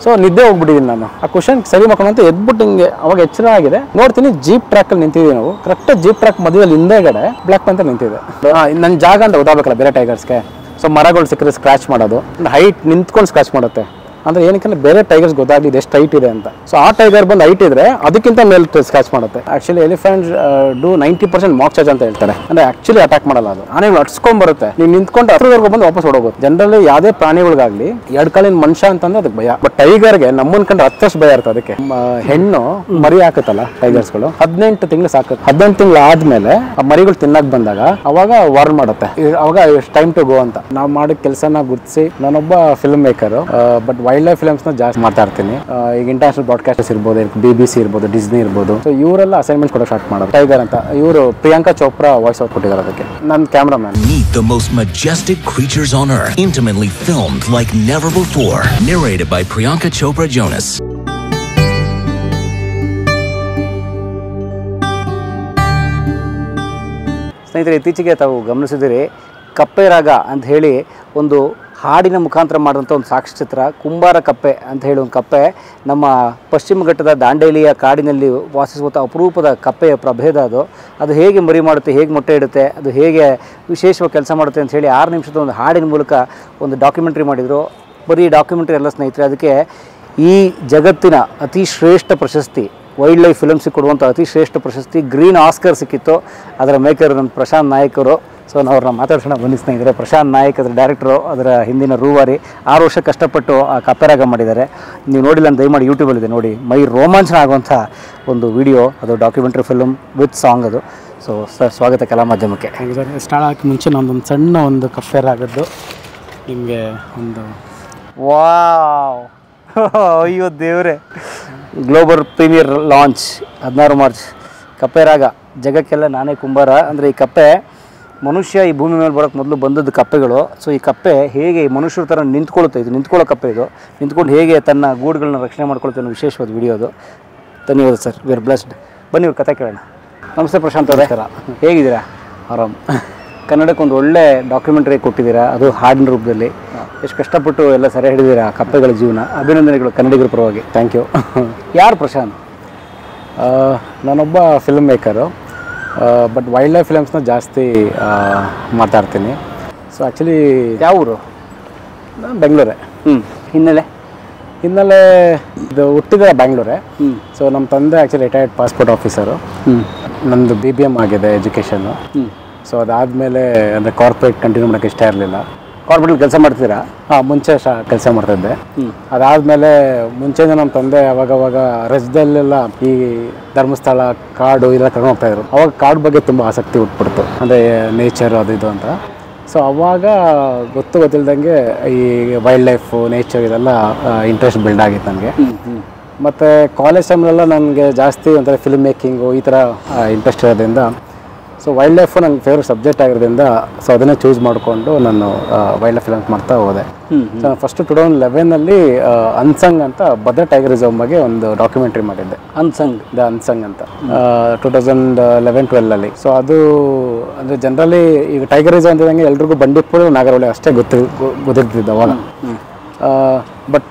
So ನಿದ್ದೆ ಹೋಗ್ಬಿಟ್ಟಿದ್ದೀನಿ ನಾನು. ಆ ಕ್ವಶನ್ ಸರಿ ಮಾಡ್ಕೊಂಡು ಅಂತ ಎದ್ಬಿಟ್ಟು ಹಿಂಗೆ ಅವಾಗ ಎಚ್ಚರ ಆಗಿದೆ, ನೋಡ್ತೀನಿ ಜೀಪ್ ಟ್ರ್ಯಾಕ್ ಅಲ್ಲಿ ನಿಂತಿದ್ದೀವಿ ನಾವು. ಕರೆಕ್ಟ್ ಜೀಪ್ ಟ್ರ್ಯಾಕ್ ಮಧ್ಯದಲ್ಲಿ ಹಿಂದೆಗಡೆ ಬ್ಲ್ಯಾಕ್ ಪ್ಯಾಂಥರ್ ನಿಂತಿದೆ. ನನ್ನ ಜಾಗ ಅಂತ ಗೊತ್ತಾಗಬೇಕಲ್ಲ ಬೇರೆ ಟೈಗರ್ಸ್ಗೆ. ಸೊ ಮರಗಳು ಸಿಕ್ಕರೆ ಸ್ಕ್ರಾಚ್ ಮಾಡೋದು, ಹೈಟ್ ನಿಂತ್ಕೊಂಡು ಸ್ಕ್ರಾಚ್ ಮಾಡುತ್ತೆ. ಅಂದರೆ ಏನಕ್ಕೆ ಬೇರೆ ಟೈಗರ್ಸ್ ಗೊತ್ತಾಗಲಿ ಎಷ್ಟು ಹೈಟ್ ಇದೆ ಅಂತ. ಸೊ ಆ ಟೈಗರ್ ಬಂದು ಹೈಟ್ ಇದ್ರೆ ಅದಕ್ಕಿಂತ ಮೇಲೆ ಸ್ಕ್ರಾಚ್ ಮಾಡುತ್ತೆ. Actually elephants do 90% mock charge ಅಂತ ಹೇಳ್ತಾರೆ. ಅಂದ್ರೆ ಆಕ್ಚುಲಿ ಅಟ್ಯಾಕ್ ಮಾಡಲ್ಲ ಅದು. ಆನೆಗಳು ಅಟ್ಸ್ಕೊಂಡ್ ಬರುತ್ತೆ, ನೀವು ನಿಂತ್ಕೊಂಡು ಹತ್ರದವರೆಗೂ ಬಂದು ವಾಪಸ್ ಹೊಡೋಗುತ್ತೆ. ಜನರಲಿ ಯಾವುದೇ ಪ್ರಾಣಿಗಳಿಗಾಗ್ಲಿ ಎರಡು ಕಾಲಿನ ಮನುಷ್ಯ ಅಂತಂದ್ರೆ ಅದಕ್ಕೆ ಭಯ. ಬಟ್ ಟೈಗರ್ಗೆ ನಮ್ಮನ್ ಕಂಡ್ರೆ ಹತ್ತಷ್ಟು ಭಯ ಇರ್ತದೆ. ಅದಕ್ಕೆ ಹೆಣ್ಣು ಮರಿ ಹಾಕುತ್ತಲ್ಲ ಟೈಗರ್ಸ್ಗಳು, 18 ತಿಂಗಳು ಸಾಕುತ್ತೆ. 18 ತಿಂಗಳು ಆದ್ಮೇಲೆ ಆ ಮರಿಗಳು ತಿನ್ನಕ್ ಬಂದಾಗ ಅವಾಗ ವಾರ್ನ್ ಮಾಡುತ್ತೆ, ಅವಾಗ ಟೈಮ್ ಟು ಗೋ ಅಂತ. ನಾವು ಮಾಡಿದ ಕೆಲಸನ ಗುರುತಿಸಿ ನಾನೊಬ್ಬ film maker, but wild life films ನ ಜಾಸ್ತಿ ಮಾತಾಡ್ತೀನಿ. ಈಗ ಇಂಟರ್ನ್ಯಾಷನಲ್ ಬ್ರಾಡ್ಕಾಸ್ಟರ್ಸ್ ಇರ್ಬೋದು, BBC ಇರ್ಬೋದು, ಡಿಸ್ನಿ ಇರ್ಬೋದು. ಸೊ ಇವರೆಲ್ಲ ಅಸೈನ್ಮೆಂಟ್ ಕೊಡೋ ಸ್ಟಾರ್ಟ್ ಮಾಡೋದು. ಟೈಗರ್ ಅಂತ ಇವರು ಪ್ರಿಯಾಂಕಾ ಚೋಪ್ರಾ ವಾಯ್ಸ್ ಔಟ್ ಕೊಟ್ಟಿದ್ದಾರೆ ಅದಕ್ಕೆ. ನನ್ನ cameraman. Meet the most majestic creatures on earth, intimately filmed like never before. Narrated by Priyanka Chopra Jonas. ಸ್ನೇಹಿತರೆ, ಇತ್ತೀಚೆಗೆ ತಾವು ಗಮನಿಸಿದಿರಿ, ಕಪ್ಪೆ ರಾಗ ಅಂತ ಹೇಳಿ ಒಂದು ಹಾಡಿನ ಮುಖಾಂತರ ಮಾಡಿದಂಥ ಒಂದು ಸಾಕ್ಷ್ಯಚಿತ್ರ. ಕುಂಬಾರ ಕಪ್ಪೆ ಅಂತ ಹೇಳಿ ಒಂದು ಕಪ್ಪೆ ನಮ್ಮ ಪಶ್ಚಿಮ ಘಟ್ಟದ ದಾಂಡೇಲಿಯ ಕಾಡಿನಲ್ಲಿ ವಾಸಿಸುವಂಥ ಅಪರೂಪದ ಕಪ್ಪೆಯ ಪ್ರಭೇದ ಅದು ಹೇಗೆ ಮರಿ ಮಾಡುತ್ತೆ, ಹೇಗೆ ಮೊಟ್ಟೆ ಇಡುತ್ತೆ, ಅದು ಹೇಗೆ ವಿಶೇಷವಾಗಿ ಕೆಲಸ ಮಾಡುತ್ತೆ ಅಂತ ಹೇಳಿ 6 ನಿಮಿಷದ ಒಂದು ಹಾಡಿನ ಮೂಲಕ ಒಂದು ಡಾಕ್ಯುಮೆಂಟ್ರಿ ಮಾಡಿದರು. ಬರೀ ಡಾಕ್ಯುಮೆಂಟ್ರಿ ಅಲ್ಲ ಸ್ನೇಹಿತರೆ, ಅದಕ್ಕೆ ಈ ಜಗತ್ತಿನ ಅತಿ ಶ್ರೇಷ್ಠ ಪ್ರಶಸ್ತಿ, ವೈಲ್ಡ್ ಲೈಫ್ ಫಿಲ್ಮ್ಸಿಗೆ ಕೊಡುವಂಥ ಅತಿ ಶ್ರೇಷ್ಠ ಪ್ರಶಸ್ತಿ ಗ್ರೀನ್ ಆಸ್ಕರ್ ಸಿಕ್ಕಿತ್ತು. ಅದರ ಮೇಕರ್ ನಮ್ಮ ಪ್ರಶಾಂತ್ ನಾಯಕ್ ಅವರು. ಸೊ ನಾವು ಅವ್ರನ್ನ ಮಾತಾಡ್ಸೋಣ ಬನ್ನಿ ಸ್ನೇಹಿತರೆ. ಪ್ರಶಾಂತ್ ನಾಯಕ್ ಅದರ ಡೈರೆಕ್ಟರು, ಅದರ ಹಿಂದಿನ ರೂವಾರಿ. 6 ವರ್ಷ ಕಷ್ಟಪಟ್ಟು ಆ ಕಪ್ಪೆರಾಗ ಮಾಡಿದ್ದಾರೆ. ನೀವು ನೋಡಿಲ್ಲ ಅಂತ ದಯಮಾಡಿ ಯೂಟ್ಯೂಬಲ್ಲಿದೆ ನೋಡಿ. ಮೈ ರೋಮಾಂಚನ ಆಗುವಂಥ ಒಂದು ವಿಡಿಯೋ ಅದು, ಡಾಕ್ಯುಮೆಂಟ್ರಿ ಫಿಲ್ಮ್ ವಿತ್ ಸಾಂಗ್ ಅದು. ಸೊ ಸರ್, ಸ್ವಾಗತ ಕಲಾ ಮಾಧ್ಯಮಕ್ಕೆ. ಸ್ಟಾರ್ಟ್ ಆಗಿ ಮುಂಚೆ ನಮ್ಮದೊಂದು ಸಣ್ಣ ಒಂದು ಕಪ್ಪೆರಾಗದ್ದು ನಿಮಗೆ ಒಂದು ವಾವ್, ಅಯ್ಯೋ ದೇವರೇ. Global premiere launch 16 March. ಕಪ್ಪೆರಾಗ ಜಗಕ್ಕೆಲ್ಲ ನಾನೇ ಕುಂಬಾರ. ಅಂದರೆ ಈ ಕಪ್ಪೆ ಮನುಷ್ಯ ಈ ಭೂಮಿ ಮೇಲೆ ಬರೋಕ್ಕೆ ಮೊದಲು ಬಂದದ್ದು ಕಪ್ಪೆಗಳು. ಸೊ ಈ ಕಪ್ಪೆ ಹೇಗೆ ಮನುಷ್ಯರ ಥರ ನಿಂತ್ಕೊಳ್ಳುತ್ತೆ, ಇದು ನಿಂತ್ಕೊಳ್ಳೋ ಕಪ್ಪೆ. ಇದು ನಿಂತ್ಕೊಂಡು ಹೇಗೆ ತನ್ನ ಗೂಡುಗಳನ್ನ ರಕ್ಷಣೆ ಮಾಡ್ಕೊಳ್ತೆ ಅನ್ನೋ ವಿಶೇಷವಾದ ವಿಡಿಯೋ ಅದು. ಧನ್ಯವಾದ ಸರ್, ವಿ ಆರ್ ಬ್ಲೆಸ್ಡ್. ಬನ್ನಿ ಇವ್ರ ಕಥೆ ಕೇಳೋಣ. ನಮಸ್ತೆ ಪ್ರಶಾಂತ್ ಅವರೇ, ಹೇಗಿದ್ದೀರಾ? ಆರಾಮ್. ಕನ್ನಡಕ್ಕೆ ಒಂದು ಒಳ್ಳೆ ಡಾಕ್ಯುಮೆಂಟ್ರಿ ಕೊಟ್ಟಿದ್ದೀರಾ, ಅದು ಹಾಡಿನ ರೂಪದಲ್ಲಿ. ಎಷ್ಟು ಕಷ್ಟಪಟ್ಟು ಎಲ್ಲ ಸೆರೆ ಹಿಡಿದಿರಾ ಕಪ್ಪೆಗಳ ಜೀವನ. ಅಭಿನಂದನೆಗಳು ಕನ್ನಡಿಗರ ಪರವಾಗಿ. Thank you. ಯಾರು ಪ್ರಶಾಂತ್? ನಾನೊಬ್ಬ filmmaker, but wildlife ಫಿಲ್ಮ್ಸ್ನ ಜಾಸ್ತಿ ಮಾತಾಡ್ತೀನಿ. ಸೊ ಆ್ಯಕ್ಚುಲಿ ಯಾವ ಊರು? ನಾನು ಬೆಂಗಳೂರೇ. ಹಿನ್ನೆಲೆ ಇದು ಹುಟ್ಟಿದ ಬ್ಯಾಂಗ್ಳೂರೇ. ಸೊ ನಮ್ಮ ತಂದೆ ಆ್ಯಕ್ಚುಲಿ ರಿಟೈರ್ಡ್ ಪಾಸ್ಪೋರ್ಟ್ ಆಫೀಸರು. ನಂದು BBM ಆಗಿದೆ ಎಜುಕೇಷನ್ನು. ಸೊ ಅದಾದಮೇಲೆ ಅಂದರೆ ಕಾರ್ಪೊರೇಟ್ ಕಂಟಿನ್ಯೂ ಮಾಡೋಕ್ಕೆ ಇಷ್ಟ ಇರಲಿಲ್ಲ. ಕಾರ್ಪೊರೇಟ್ ಕೆಲಸ ಮಾಡ್ತೀರಾ? ಮುಂಚೆ ಕೆಲಸ ಮಾಡ್ತಿದ್ದೆ. ಅದಾದಮೇಲೆ ಮುಂಚೆನೇ ನಮ್ಮ ತಂದೆ ಅವಾಗವಾಗ ರಜದಲ್ಲೆಲ್ಲ ಈ ಧರ್ಮಸ್ಥಳ, ಕಾಡು ಇದೆಲ್ಲ ಕರ್ಕೊಂಡು ಹೋಗ್ತಾಯಿದ್ರು. ಅವಾಗ ಕಾಡು ಬಗ್ಗೆ ತುಂಬ ಆಸಕ್ತಿ ಹುಟ್ಬಿಡ್ತು, ಅಂದರೆ ನೇಚರ್ ಅದು ಇದು ಅಂತ. ಸೊ ಅವಾಗ ಗೊತ್ತಿಲ್ದಂಗೆ ಈ ವೈಲ್ಡ್ ಲೈಫು, ನೇಚರ್ ಇದೆಲ್ಲ ಇಂಟ್ರೆಸ್ಟ್ ಬಿಲ್ಡ್ ಆಗಿತ್ತು ನನಗೆ. ಮತ್ತು ಕಾಲೇಜ್ ಟೈಮ್ಲೆಲ್ಲ ನನಗೆ ಜಾಸ್ತಿ ಒಂಥರ ಫಿಲ್ಮ್ ಮೇಕಿಂಗು ಈ ಥರ ಇಂಟ್ರೆಸ್ಟ್ ಇರೋದ್ರಿಂದ, ಸೊ ವೈಲ್ಡ್ ಲೈಫು ನನ್ನ ಫೇವ್ರೆಟ್ ಸಬ್ಜೆಕ್ಟ್ ಆಗಿರೋದ್ರಿಂದ ಸೊ ಅದನ್ನೇ ಚೂಸ್ ಮಾಡಿಕೊಂಡು ನಾನು ವೈಲ್ಡ್ ಲೈಫ್ ಫಿಲ್ಮ್ಸ್ ಮಾಡ್ತಾ ಹೋದೆ. ಸೊ ನಾನು ಫಸ್ಟು 2011 ಅನ್ಸಂಗ್ ಅಂತ ಭದ್ರಾ ಟೈಗರ್ ರಿಸರ್ವ್ ಬಗ್ಗೆ ಒಂದು ಡಾಕ್ಯುಮೆಂಟ್ರಿ ಮಾಡಿದ್ದೆ. ಅನ್ಸಂಗ್ ಅಂತ 2011-12. ಸೊ ಅದು ಅಂದರೆ ಜನರಲಿ ಈಗ ಟೈಗರ್ ರಿಸರ್ವ್ ಅಂತಿದ್ದಂಗೆ ಎಲ್ರಿಗೂ ಬಂಡೀಪುರ, ನಾಗರಹೊಳೆ ಅಷ್ಟೇ ಗೊತ್ತಿರ್ತಿದ್ದು ಅವಾಗ. ಬಟ್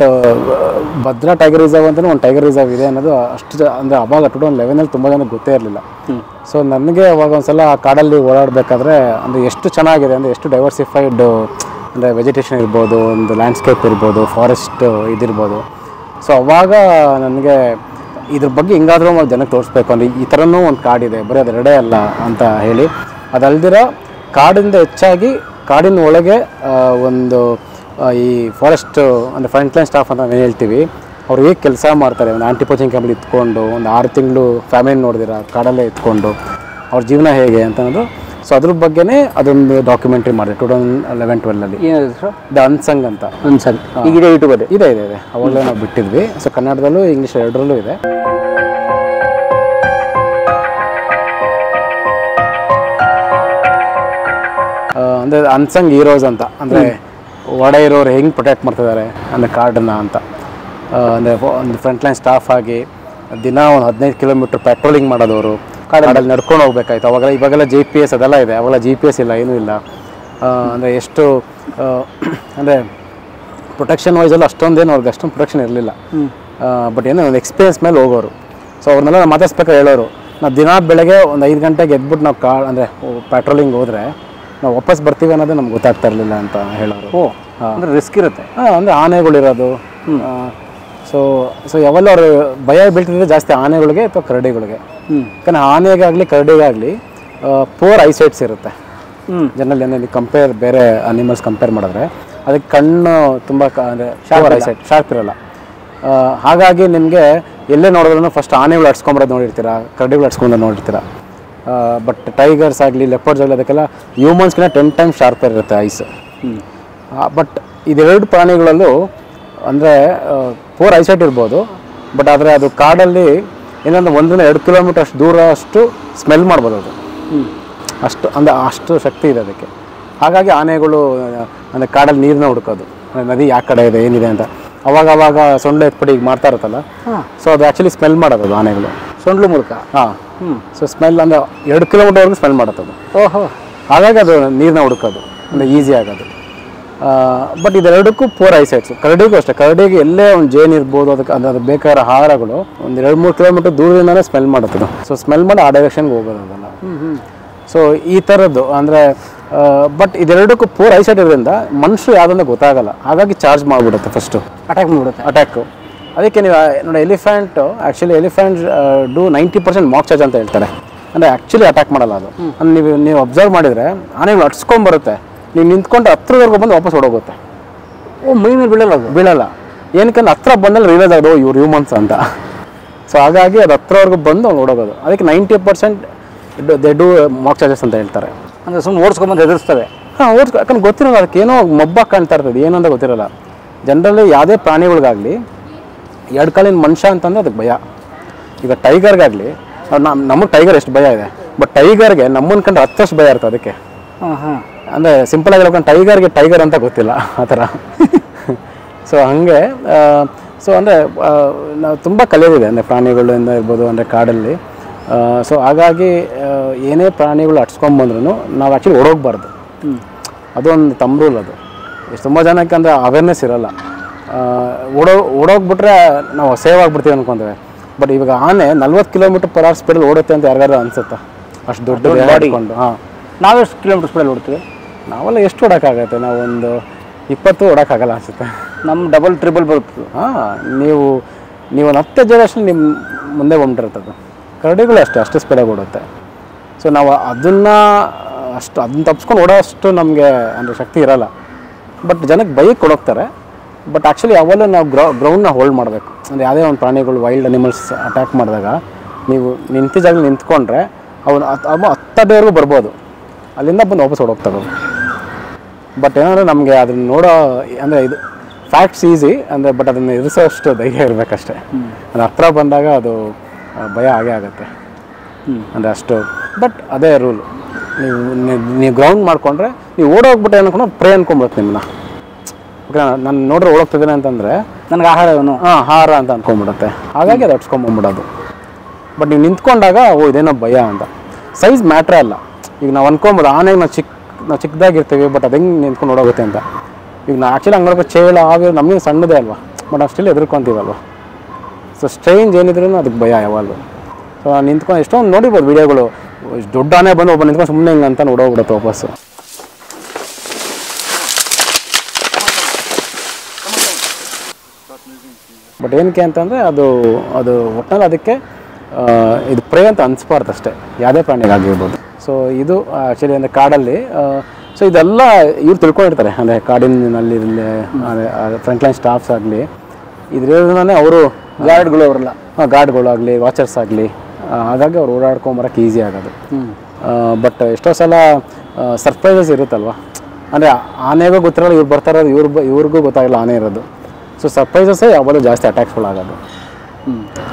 ಭದ್ರಾ ಟೈಗರ್ ರಿಸರ್ವ್ ಅಂತಲೂ ಒಂದು ಟೈಗರ್ ರಿಸರ್ವ್ ಇದೆ ಅನ್ನೋದು ಅಷ್ಟು ಅಂದರೆ ಅವಾಗ 2011 ತುಂಬ ಜನಕ್ಕೆ ಗೊತ್ತೇ ಇರಲಿಲ್ಲ. ಸೊ ನನಗೆ ಅವಾಗ ಒಂದ್ಸಲ ಆ ಕಾಡಲ್ಲಿ ಓಡಾಡಬೇಕಾದ್ರೆ ಅಂದರೆ ಎಷ್ಟು ಚೆನ್ನಾಗಿದೆ, ಅಂದರೆ ಎಷ್ಟು ಡೈವರ್ಸಿಫೈಡ್, ಅಂದರೆ ವೆಜಿಟೇಷನ್ ಇರ್ಬೋದು, ಒಂದು ಲ್ಯಾಂಡ್ಸ್ಕೇಪ್ ಇರ್ಬೋದು, ಫಾರೆಸ್ಟ್ ಇದಿರ್ಬೋದು. ಸೊ ಅವಾಗ ನನಗೆ ಇದ್ರ ಬಗ್ಗೆ ಹಿಂಗಾದರೂ ಜನಕ್ಕೆ ತೋರಿಸ್ಬೇಕು, ಅಂದರೆ ಈ ಥರನೂ ಒಂದು ಕಾಡಿದೆ, ಬರೀ ಅದು ಎರಡೇ ಅಲ್ಲ ಅಂತ ಹೇಳಿ. ಅದಲ್ದಿರೋ ಕಾಡಿಂದ ಹೆಚ್ಚಾಗಿ ಕಾಡಿನ ಒಳಗೆ ಒಂದು ಈ ಫಾರೆಸ್ಟ್ ಅಂದರೆ ಫ್ರಂಟ್ ಲೈನ್ ಸ್ಟಾಫ್ ಅಂತ ನಾವು ಹೇಳ್ತೀವಿ, ಅವ್ರು ಹೇಗೆ ಕೆಲಸ ಮಾಡ್ತಾರೆ, ಒಂದು ಆಂಟಿ ಪೋಚಿಂಗ್ ಕ್ಯಾಂಪಲ್ಲಿ ಇತ್ಕೊಂಡು ಒಂದು 6 ತಿಂಗಳು ಫ್ಯಾಮಿಲಿ ನೋಡಿದಿರ ಕಾಡಲ್ಲೇ ಇತ್ಕೊಂಡು ಅವ್ರ ಜೀವನ ಹೇಗೆ ಅಂತ ಅನ್ನೋದು. ಸೊ ಅದ್ರ ಬಗ್ಗೆನೇ ಅದೊಂದು ಡಾಕ್ಯುಮೆಂಟ್ರಿ ಮಾಡಿದೆ 2011-12. ಏನಾದ್ರು ದ ಅನ್ಸಂಗ್ ಅಂತ. ಈಗಿದೆ ಯೂಟ್ಯೂಬಲ್ಲಿ ಇದೆ. ಅವಾಗಲೇ ನಾವು ಬಿಟ್ಟಿದ್ವಿ. ಸೊ ಕನ್ನಡದಲ್ಲೂ ಇಂಗ್ಲೀಷ್ ಎರಡರಲ್ಲೂ ಇದೆ. ಅಂದರೆ ಅನ್ಸಂಗ್ ಹೀರೋಸ್ ಅಂತ, ಅಂದರೆ ಒಡ ಇರೋರು ಹೆಂಗೆ ಪ್ರೊಟೆಕ್ಟ್ ಮಾಡ್ತಿದ್ದಾರೆ ಅಂದರೆ ಕಾಡನ್ನು ಅಂತ. ಅಂದರೆ ಒಂದು ಫ್ರಂಟ್ ಲೈನ್ ಸ್ಟಾಫ್ ಆಗಿ ದಿನ ಒಂದು 15 ಕಿಲೋಮೀಟ್ರ್ ಪೆಟ್ರೋಲಿಂಗ್ ಮಾಡೋದವರು, ಕಾಡಲ್ಲಿ ನಡ್ಕೊಂಡು ಹೋಗ್ಬೇಕಾಯ್ತು. ಇವಾಗೆಲ್ಲ GPS ಅದೆಲ್ಲ ಇದೆ, ಅವಾಗೆಲ್ಲ GPS ಇಲ್ಲ, ಏನೂ ಇಲ್ಲ. ಅಂದರೆ ಎಷ್ಟು ಅಂದರೆ ಪ್ರೊಟೆಕ್ಷನ್ ವೈಸಲ್ಲಿ ಅಷ್ಟೊಂದೇನು ಅವ್ರಿಗೆ ಅಷ್ಟೊಂದು ಪ್ರೊಟೆಕ್ಷನ್ ಇರಲಿಲ್ಲ. ಬಟ್ ಏನೋ ಒಂದು ಎಕ್ಸ್ಪೀರಿಯನ್ಸ್ ಮೇಲೆ ಹೋಗೋರು. ಸೊ ಅವ್ರನ್ನೆಲ್ಲ ಮಾತಾಡ್ಸ್ಬೇಕಾದ್ರೆ ಹೇಳೋರು, ನಾವು ದಿನ ಬೆಳಗ್ಗೆ ಒಂದು 5 ಗಂಟೆಗೆ ಎದ್ಬಿಟ್ಟು ನಾವು ಅಂದರೆ ಪೆಟ್ರೋಲಿಂಗ್ ಹೋದರೆ ನಾವು ವಾಪಸ್ ಬರ್ತೀವಿ ಅನ್ನೋದೇ ನಮ್ಗೆ ಗೊತ್ತಾಗ್ತಾ ಇರಲಿಲ್ಲ ಅಂತ ಹೇಳೋರು. ಅಂದರೆ ರಿಸ್ಕ್ ಇರುತ್ತೆ. ಅಂದರೆ ಆನೆಗಳಿರೋದು. ಸೊ ಯಾವಲ್ಲ ಅವರು ಭಯ ಬೀಳ್ತಿದ್ರೆ ಜಾಸ್ತಿ ಆನೆಗಳಿಗೆ ಅಥವಾ ಕರಡಿಗಳಿಗೆ. ಯಾಕಂದರೆ ಆನೆಗಾಗಲಿ ಕರಡಿಗಾಗಲಿ ಪೋರ್ ಐಸೈಟ್ಸ್ ಇರುತ್ತೆ. ಜನರಲ್ ಏನಲ್ಲಿ ಕಂಪೇರ್ ಬೇರೆ ಅನಿಮಲ್ಸ್ ಕಂಪೇರ್ ಮಾಡಿದ್ರೆ ಅದಕ್ಕೆ ಕಣ್ಣು ತುಂಬ ಅಂದರೆ ಐಸೈಟ್ ಶಾರ್ಪ್ ಇರಲ್ಲ. ಹಾಗಾಗಿ ನಿಮಗೆ ಎಲ್ಲೇ ನೋಡಿದ್ರೂ ಫಸ್ಟ್ ಆನೆಗಳು ಅಡ್ಸ್ಕೊಂಬರೋದು ನೋಡಿರ್ತೀರ, ಕರಡಿಗಳು ಅಡ್ಸ್ಕೊಂಡು ನೋಡಿರ್ತೀರ. ಬಟ್ ಟೈಗರ್ಸ್ ಆಗಲಿ ಲೆಪರ್ಡ್ಸ್ ಆಗಲಿ ಅದಕ್ಕೆಲ್ಲ ಹ್ಯೂಮನ್ಸ್ಗಿಂತ 10 ಟೈಮ್ಸ್ ಶಾರ್ಪರ್ ಇರುತ್ತೆ ಐಸ್. ಬಟ್ ಇದೆರಡು ಪ್ರಾಣಿಗಳಲ್ಲೂ ಅಂದರೆ ಪೋರ್ ಐಸೈಟ್ ಇರ್ಬೋದು, ಬಟ್ ಆದರೆ ಅದು ಕಾಡಲ್ಲಿ ಏನಂದ್ರೆ 1-2 ಕಿಲೋಮೀಟರ್ ಅಷ್ಟು ದೂರ ಅಷ್ಟು ಸ್ಮೆಲ್ ಮಾಡ್ಬೋದು ಅದು. ಅಷ್ಟು ಶಕ್ತಿ ಇದೆ ಅದಕ್ಕೆ. ಹಾಗಾಗಿ ಆನೆಗಳು ಅಂದರೆ ಕಾಡಲ್ಲಿ ನೀರನ್ನ ಹುಡುಕೋದು, ನದಿ ಯಾವ ಕಡೆ ಇದೆ ಏನಿದೆ ಅಂತ ಅವಾಗ ಸೊಂಡ್ಲು ಎತ್ಪಡಿ ಈಗ ಮಾಡ್ತಾ ಇರುತ್ತಲ್ಲ. ಸೊ ಅದು ಆ್ಯಕ್ಚುಲಿ ಸ್ಮೆಲ್ ಮಾಡೋದು ಆನೆಗಳು ಸೊಂಡ್ಲು ಮೂಲಕ. ಸೊ ಸ್ಮೆಲ್ ಅಂದರೆ 2 ಕಿಲೋಮೀಟರ್ವರೆಗೂ ಸ್ಮೆಲ್ ಮಾಡುತ್ತದು. ಹಾಗಾಗಿ ಅದು ನೀರನ್ನ ಹುಡುಕೋದು ಅಂದರೆ ಈಸಿ ಆಗೋದು. But ಇದೆರಡಕ್ಕೂ four ಐಸೈಟ್ಸು. ಕರಡಿಗೂ ಅಷ್ಟೇ, ಕರಡಿಗೆ ಎಲ್ಲೇ ಒಂದು ಜೇನು ಇರ್ಬೋದು, ಅದಕ್ಕೆ ಅದು ಬೇಕಾದ ಆಹಾರಗಳು ಒಂದು 2-3 ಕಿಲೋಮೀಟರ್ ದೂರದಿಂದನೇ ಸ್ಮೆಲ್ ಮಾಡುತ್ತದೆ. ಸೊ ಸ್ಮೆಲ್ ಮಾಡಿ ಆ ಡೈರೆಕ್ಷನ್ಗೆ ಹೋಗೋದು ಅದನ್ನು. ಸೊ ಈ ಥರದ್ದು ಅಂದರೆ ಬಟ್ ಇದೆರಡಕ್ಕೂ ಪೋರ್ ಐಸೈಟ್ ಇರೋದ್ರಿಂದ ಮನುಷ್ಯರು ಯಾವುದಂತ ಗೊತ್ತಾಗಲ್ಲ. ಹಾಗಾಗಿ ಚಾರ್ಜ್ ಮಾಡಿಬಿಡುತ್ತೆ, ಫಸ್ಟು ಅಟ್ಯಾಕು. ಅದಕ್ಕೆ ನೀವು ನೋಡಿ elephant elephant do 90% mock charge ಅಂತ ಹೇಳ್ತಾರೆ. ಅಂದರೆ ಆ್ಯಕ್ಚುಲಿ ಅಟ್ಯಾಕ್ ಮಾಡಲ್ಲ ಅದು. ನೀವು ಅಬ್ಸರ್ವ್ ಮಾಡಿದರೆ ಆನೆಗಳು ಅಟ್ಸ್ಕೊಂಬರುತ್ತೆ, ನೀವು ನಿಂತ್ಕೊಂಡು ಹತ್ರದವರೆಗೂ ಬಂದು ವಾಪಸ್ ಹೊಡೋಗುತ್ತೆ. ಮೈ ಮೇಲೆ ಬೀಳಲ್ಲ. ಏನಕ್ಕೆ ಹತ್ರ ಬಂದಲ್ಲಿ ರಿಯಲೈಸ್ ಆಗೋದು ಇವ್ರು ಹ್ಯೂಮನ್ಸ್ ಅಂತ. ಸೊ ಹಾಗಾಗಿ ಅದು ಹತ್ರವರೆಗೂ ಬಂದು ಓಡೋಗೋದು. ಅದಕ್ಕೆ 90% ದೇ ಡೂ ಮಾಕ್ ಚಾರ್ಜಸ್ ಅಂತ ಹೇಳ್ತಾರೆ. ಅಂದರೆ ಸುಮ್ಮನೆ ಓಡಿಸ್ಕೊಂಬಂದು ಎದುರಿಸ್ತವೆ. ಯಾಕಂದ್ರೆ ಗೊತ್ತಿರಲ್ಲ ಅದಕ್ಕೆ, ಏನೋ ಮೊಬ್ಬಾಗಿ ಕಾಣ್ತಾ ಇರ್ತದೆ, ಏನು ಅಂತ ಗೊತ್ತಿರಲ್ಲ. ಜನರಲಿ ಯಾವುದೇ ಪ್ರಾಣಿಗಳಿಗಾಗಲಿ 2 ಕಾಲಿನ ಮನುಷ್ಯ ಅಂತಂದರೆ ಅದಕ್ಕೆ ಭಯ. ಈಗ ಟೈಗರ್ಗಾಗಲಿ ನಮಗೆ ಟೈಗರ್ ಎಷ್ಟು ಭಯ ಇದೆ, ಬಟ್ ಟೈಗರ್ಗೆ ನಮ್ಮನ್ನ ಕಂಡ್ರೆ 10 ಭಯ ಇರ್ತದೆ ಅದಕ್ಕೆ. ಅಂದರೆ ಸಿಂಪಲಾಗಿ ಹೇಳ್ಕೊಂಡು ಟೈಗರ್ಗೆ ಟೈಗರ್ ಅಂತ ಗೊತ್ತಿಲ್ಲ ಆ ಥರ. ಸೊ ಹಾಗೆ ಸೊ ಅಂದರೆ ನಾವು ತುಂಬ ಕಲಿಯೋದಿದೆ ಅಂದರೆ ಪ್ರಾಣಿಗಳಿಂದ ಇರ್ಬೋದು ಅಂದರೆ ಕಾಡಲ್ಲಿ. ಸೊ ಹಾಗಾಗಿ ಏನೇ ಪ್ರಾಣಿಗಳು ಅಟ್ಸ್ಕೊಂಬಂದ್ರೂ ನಾವು ಆ್ಯಕ್ಚುಲಿ ಓಡೋಗ್ಬಾರ್ದು. ಅದೊಂದು ತಮ್ಮ ರೂಲ್ ಅದು. ತುಂಬ ಜನಕ್ಕೆ ಅಂದರೆ ಅವೇರ್ನೆಸ್ ಇರೋಲ್ಲ. ಓಡೋಗ್ಬಿಟ್ರೆ ನಾವು ಸೇವ್ ಆಗಿಬಿಡ್ತೀವಿ ಅಂದ್ಕೊಂತೇವೆ. ಬಟ್ ಇವಾಗ ಆನೆ 40 km/h ಸ್ಪೀಡಲ್ಲಿ ಓಡುತ್ತೆ ಅಂತ ಯಾರಿಗಾರು ಅನ್ಸುತ್ತಾ? ಅಷ್ಟು ದೊಡ್ಡ ಬಾಡಿಕೊಂಡು. ನಾವೆಷ್ಟು ಕಿಲೋಮೀಟರ್ ಸ್ಪೀಡಲ್ಲಿ ಓಡ್ತೀವಿ? ನಾವೆಲ್ಲ ಎಷ್ಟು ಓಡೋಕ್ಕಾಗತ್ತೆ? ನಾವು ಒಂದು 20 ಓಡೋಕ್ಕಾಗಲ್ಲ ಅನಿಸುತ್ತೆ. ನಮ್ಮ ಡಬಲ್ ಟ್ರಿಬಲ್ ಬರುತ್ತೆ. ನೀವು ಒಂದು 10 ಜನರಲ್ಲಿ ನಿಮ್ಮ ಮುಂದೆ ಬಂದ್ಬಿಟ್ಟಿರ್ತದೆ. ಕರಡಿಗಳು ಅಷ್ಟು ಸ್ಪೀಡಾಗಿ ಓಡುತ್ತೆ. ಸೊ ನಾವು ಅದನ್ನು ತಪ್ಪಿಸ್ಕೊಂಡು ಓಡೋಷ್ಟು ನಮಗೆ ಅಂದರೆ ಶಕ್ತಿ ಇರೋಲ್ಲ. ಬಟ್ ಜನಕ್ಕೆ ಬೈಕ್ ಕೊಡೋಗ್ತಾರೆ. ಬಟ್ ಆ್ಯಕ್ಚುಲಿ ಅವೆಲ್ಲ ನಾವು ಗ್ರೌಂಡ್ನ ಹೋಲ್ಡ್ ಮಾಡಬೇಕು. ಅಂದರೆ ಯಾವುದೇ ಒಂದು ಪ್ರಾಣಿಗಳು ವೈಲ್ಡ್ ಅನಿಮಲ್ಸ್ ಅಟ್ಯಾಕ್ ಮಾಡಿದಾಗ ನೀವು ನಿಂತ ಜಾಗದಲ್ಲಿ ನಿಂತ್ಕೊಂಡ್ರೆ ಅವನು 10 ಅಡಿವರೆಗೂ ಬರ್ಬೋದು, ಅಲ್ಲಿಂದ ಬಂದು ವಾಪಸ್ ಓಡೋಗ್ತಾರೆ. ಬಟ್ ಏನಂದರೆ ನಮಗೆ ಅದನ್ನು ನೋಡೋ ಅಂದರೆ ಇದು ಫ್ಯಾಕ್ಟ್ಸ್ ಈಸಿ ಅಂದರೆ, ಬಟ್ ಅದನ್ನು ಎದುರಿಸೋಷ್ಟು ಧೈರ್ಯ ಇರಬೇಕಷ್ಟೇ. ಅದು ಹತ್ರ ಬಂದಾಗ ಅದು ಭಯ ಆಗೇ ಆಗುತ್ತೆ ಅಂದರೆ ಅಷ್ಟು. ಬಟ್ ಅದೇ ರೂಲು, ನೀವು ಗ್ರೌಂಡ್ ಮಾಡಿಕೊಂಡ್ರೆ ನೀವು ಓಡೋಗ್ಬಿಟ್ಟು ಅನ್ಕೊಂಡು ಪ್ರೇ ಅನ್ಕೊಂಬಿಡುತ್ತೆ ನಿಮ್ಮನ್ನ. ಓಕೆ, ನಾನು ನೋಡ್ರೆ ಓಡೋಗ್ತಿದ್ದೇನೆ ಅಂತಂದರೆ ನನಗೆ ಆಹಾರ ಅಂತ ಅಂದ್ಕೊಂಬಿಡುತ್ತೆ. ಹಾಗಾಗಿ ಅದು ಅಟ್ಸ್ಕೊಂಬಂದ್ಬಿಡೋದು. ಬಟ್ ನೀವು ನಿಂತ್ಕೊಂಡಾಗ ಇದೇನೋ ಭಯ ಅಂತ. ಸೈಜ್ ಮ್ಯಾಟ್ರೇ ಅಲ್ಲ. ಈಗ ನಾವು ಅನ್ಕೊಂಬೋದು ಆನೆಗೆ ನಾವು ಚಿಕ್ಕದಾಗಿರ್ತೀವಿ, ಬಟ್ ಅದು ಹೆಂಗೆ ನಿಂತ್ಕೊಂಡು ಓಡೋಗುತ್ತೆ ಅಂತ. ಈಗ ನಾವು ಆ್ಯಕ್ಚುಲಿ ಹಂಗೆ ನೋಡೋಕೆ ಚೇಳ ಆಗಿ ನಮಗೆ ಸಣ್ಣದೇ ಅಲ್ವಾ, ಬಟ್ ನಾವು ಸ್ಟಿಲ್ ಎದುರ್ಕೊತೀವಲ್ವ. ಸೊ ಸ್ಟ್ರೇಂಜ್ ಏನಿದ್ರೂ ಅದಕ್ಕೆ ಭಯ ಯಾವಾಗಲೂ. ಸೊ ನಾನು ನಿಂತ್ಕೊಂಡು ಎಷ್ಟೊಂದು ನೋಡಿರ್ಬೋದು ವೀಡಿಯೋಗಳು, ದೊಡ್ಡ ಆನೆ ಬಂದು ಒಬ್ಬ ನಿಂತ್ಕೊಂಡು ಸುಮ್ಮನೆ ಹಿಂಗೆ ಅಂತ ಓಡೋಗ್ಬಿಡುತ್ತೆ ವಾಪಸ್ಸು. ಬಟ್ ಏನಕ್ಕೆ ಅಂತಂದರೆ ಅದು ಒಟ್ಟಿನಲ್ಲಿ ಅದಕ್ಕೆ ಇದು ಪ್ರೇ ಅಂತ ಅನಿಸ್ಬಾರ್ದು ಅಷ್ಟೇ, ಯಾವುದೇ ಪ್ರಾಣಿಗಾಗಿರ್ಬೋದು. ಸೊ ಇದು ಆ್ಯಕ್ಚುಲಿ ಅಂದರೆ ಕಾಡಲ್ಲಿ ಸೊ ಇದೆಲ್ಲ ಇವ್ರು ತಿಳ್ಕೊಂಡಿರ್ತಾರೆ. ಅಂದರೆ ಕಾಡಿನಲ್ಲಿ ಫ್ರಂಟ್ ಲೈನ್ ಸ್ಟಾಫ್ಸ್ ಆಗಲಿ ಇದರಿಂದನೇ ಅವರು ಗಾರ್ಡ್ಗಳಾಗಲಿ ವಾಚರ್ಸ್ ಆಗಲಿ, ಹಾಗಾಗಿ ಅವ್ರು ಓಡಾಡ್ಕೊಂಬರಕ್ಕೆ ಈಸಿ ಆಗೋದು. ಬಟ್ ಎಷ್ಟೋ ಸಲ ಸರ್ಪ್ರೈಸಸ್ ಇರುತ್ತಲ್ವ. ಅಂದರೆ ಆನೆಗೂ ಗೊತ್ತಿರಲ್ಲ ಇವ್ರು ಬರ್ತಾರೋದು, ಇವ್ರಿಗೂ ಗೊತ್ತಾಗಿಲ್ಲ ಆನೆ ಇರೋದು. ಸೊ ಸರ್ಪ್ರೈಸಸ್ಸೇ ಯಾವಾಗಲೂ ಜಾಸ್ತಿ ಅಟ್ಯಾಕ್ಸ್ಗಳಾಗೋದು.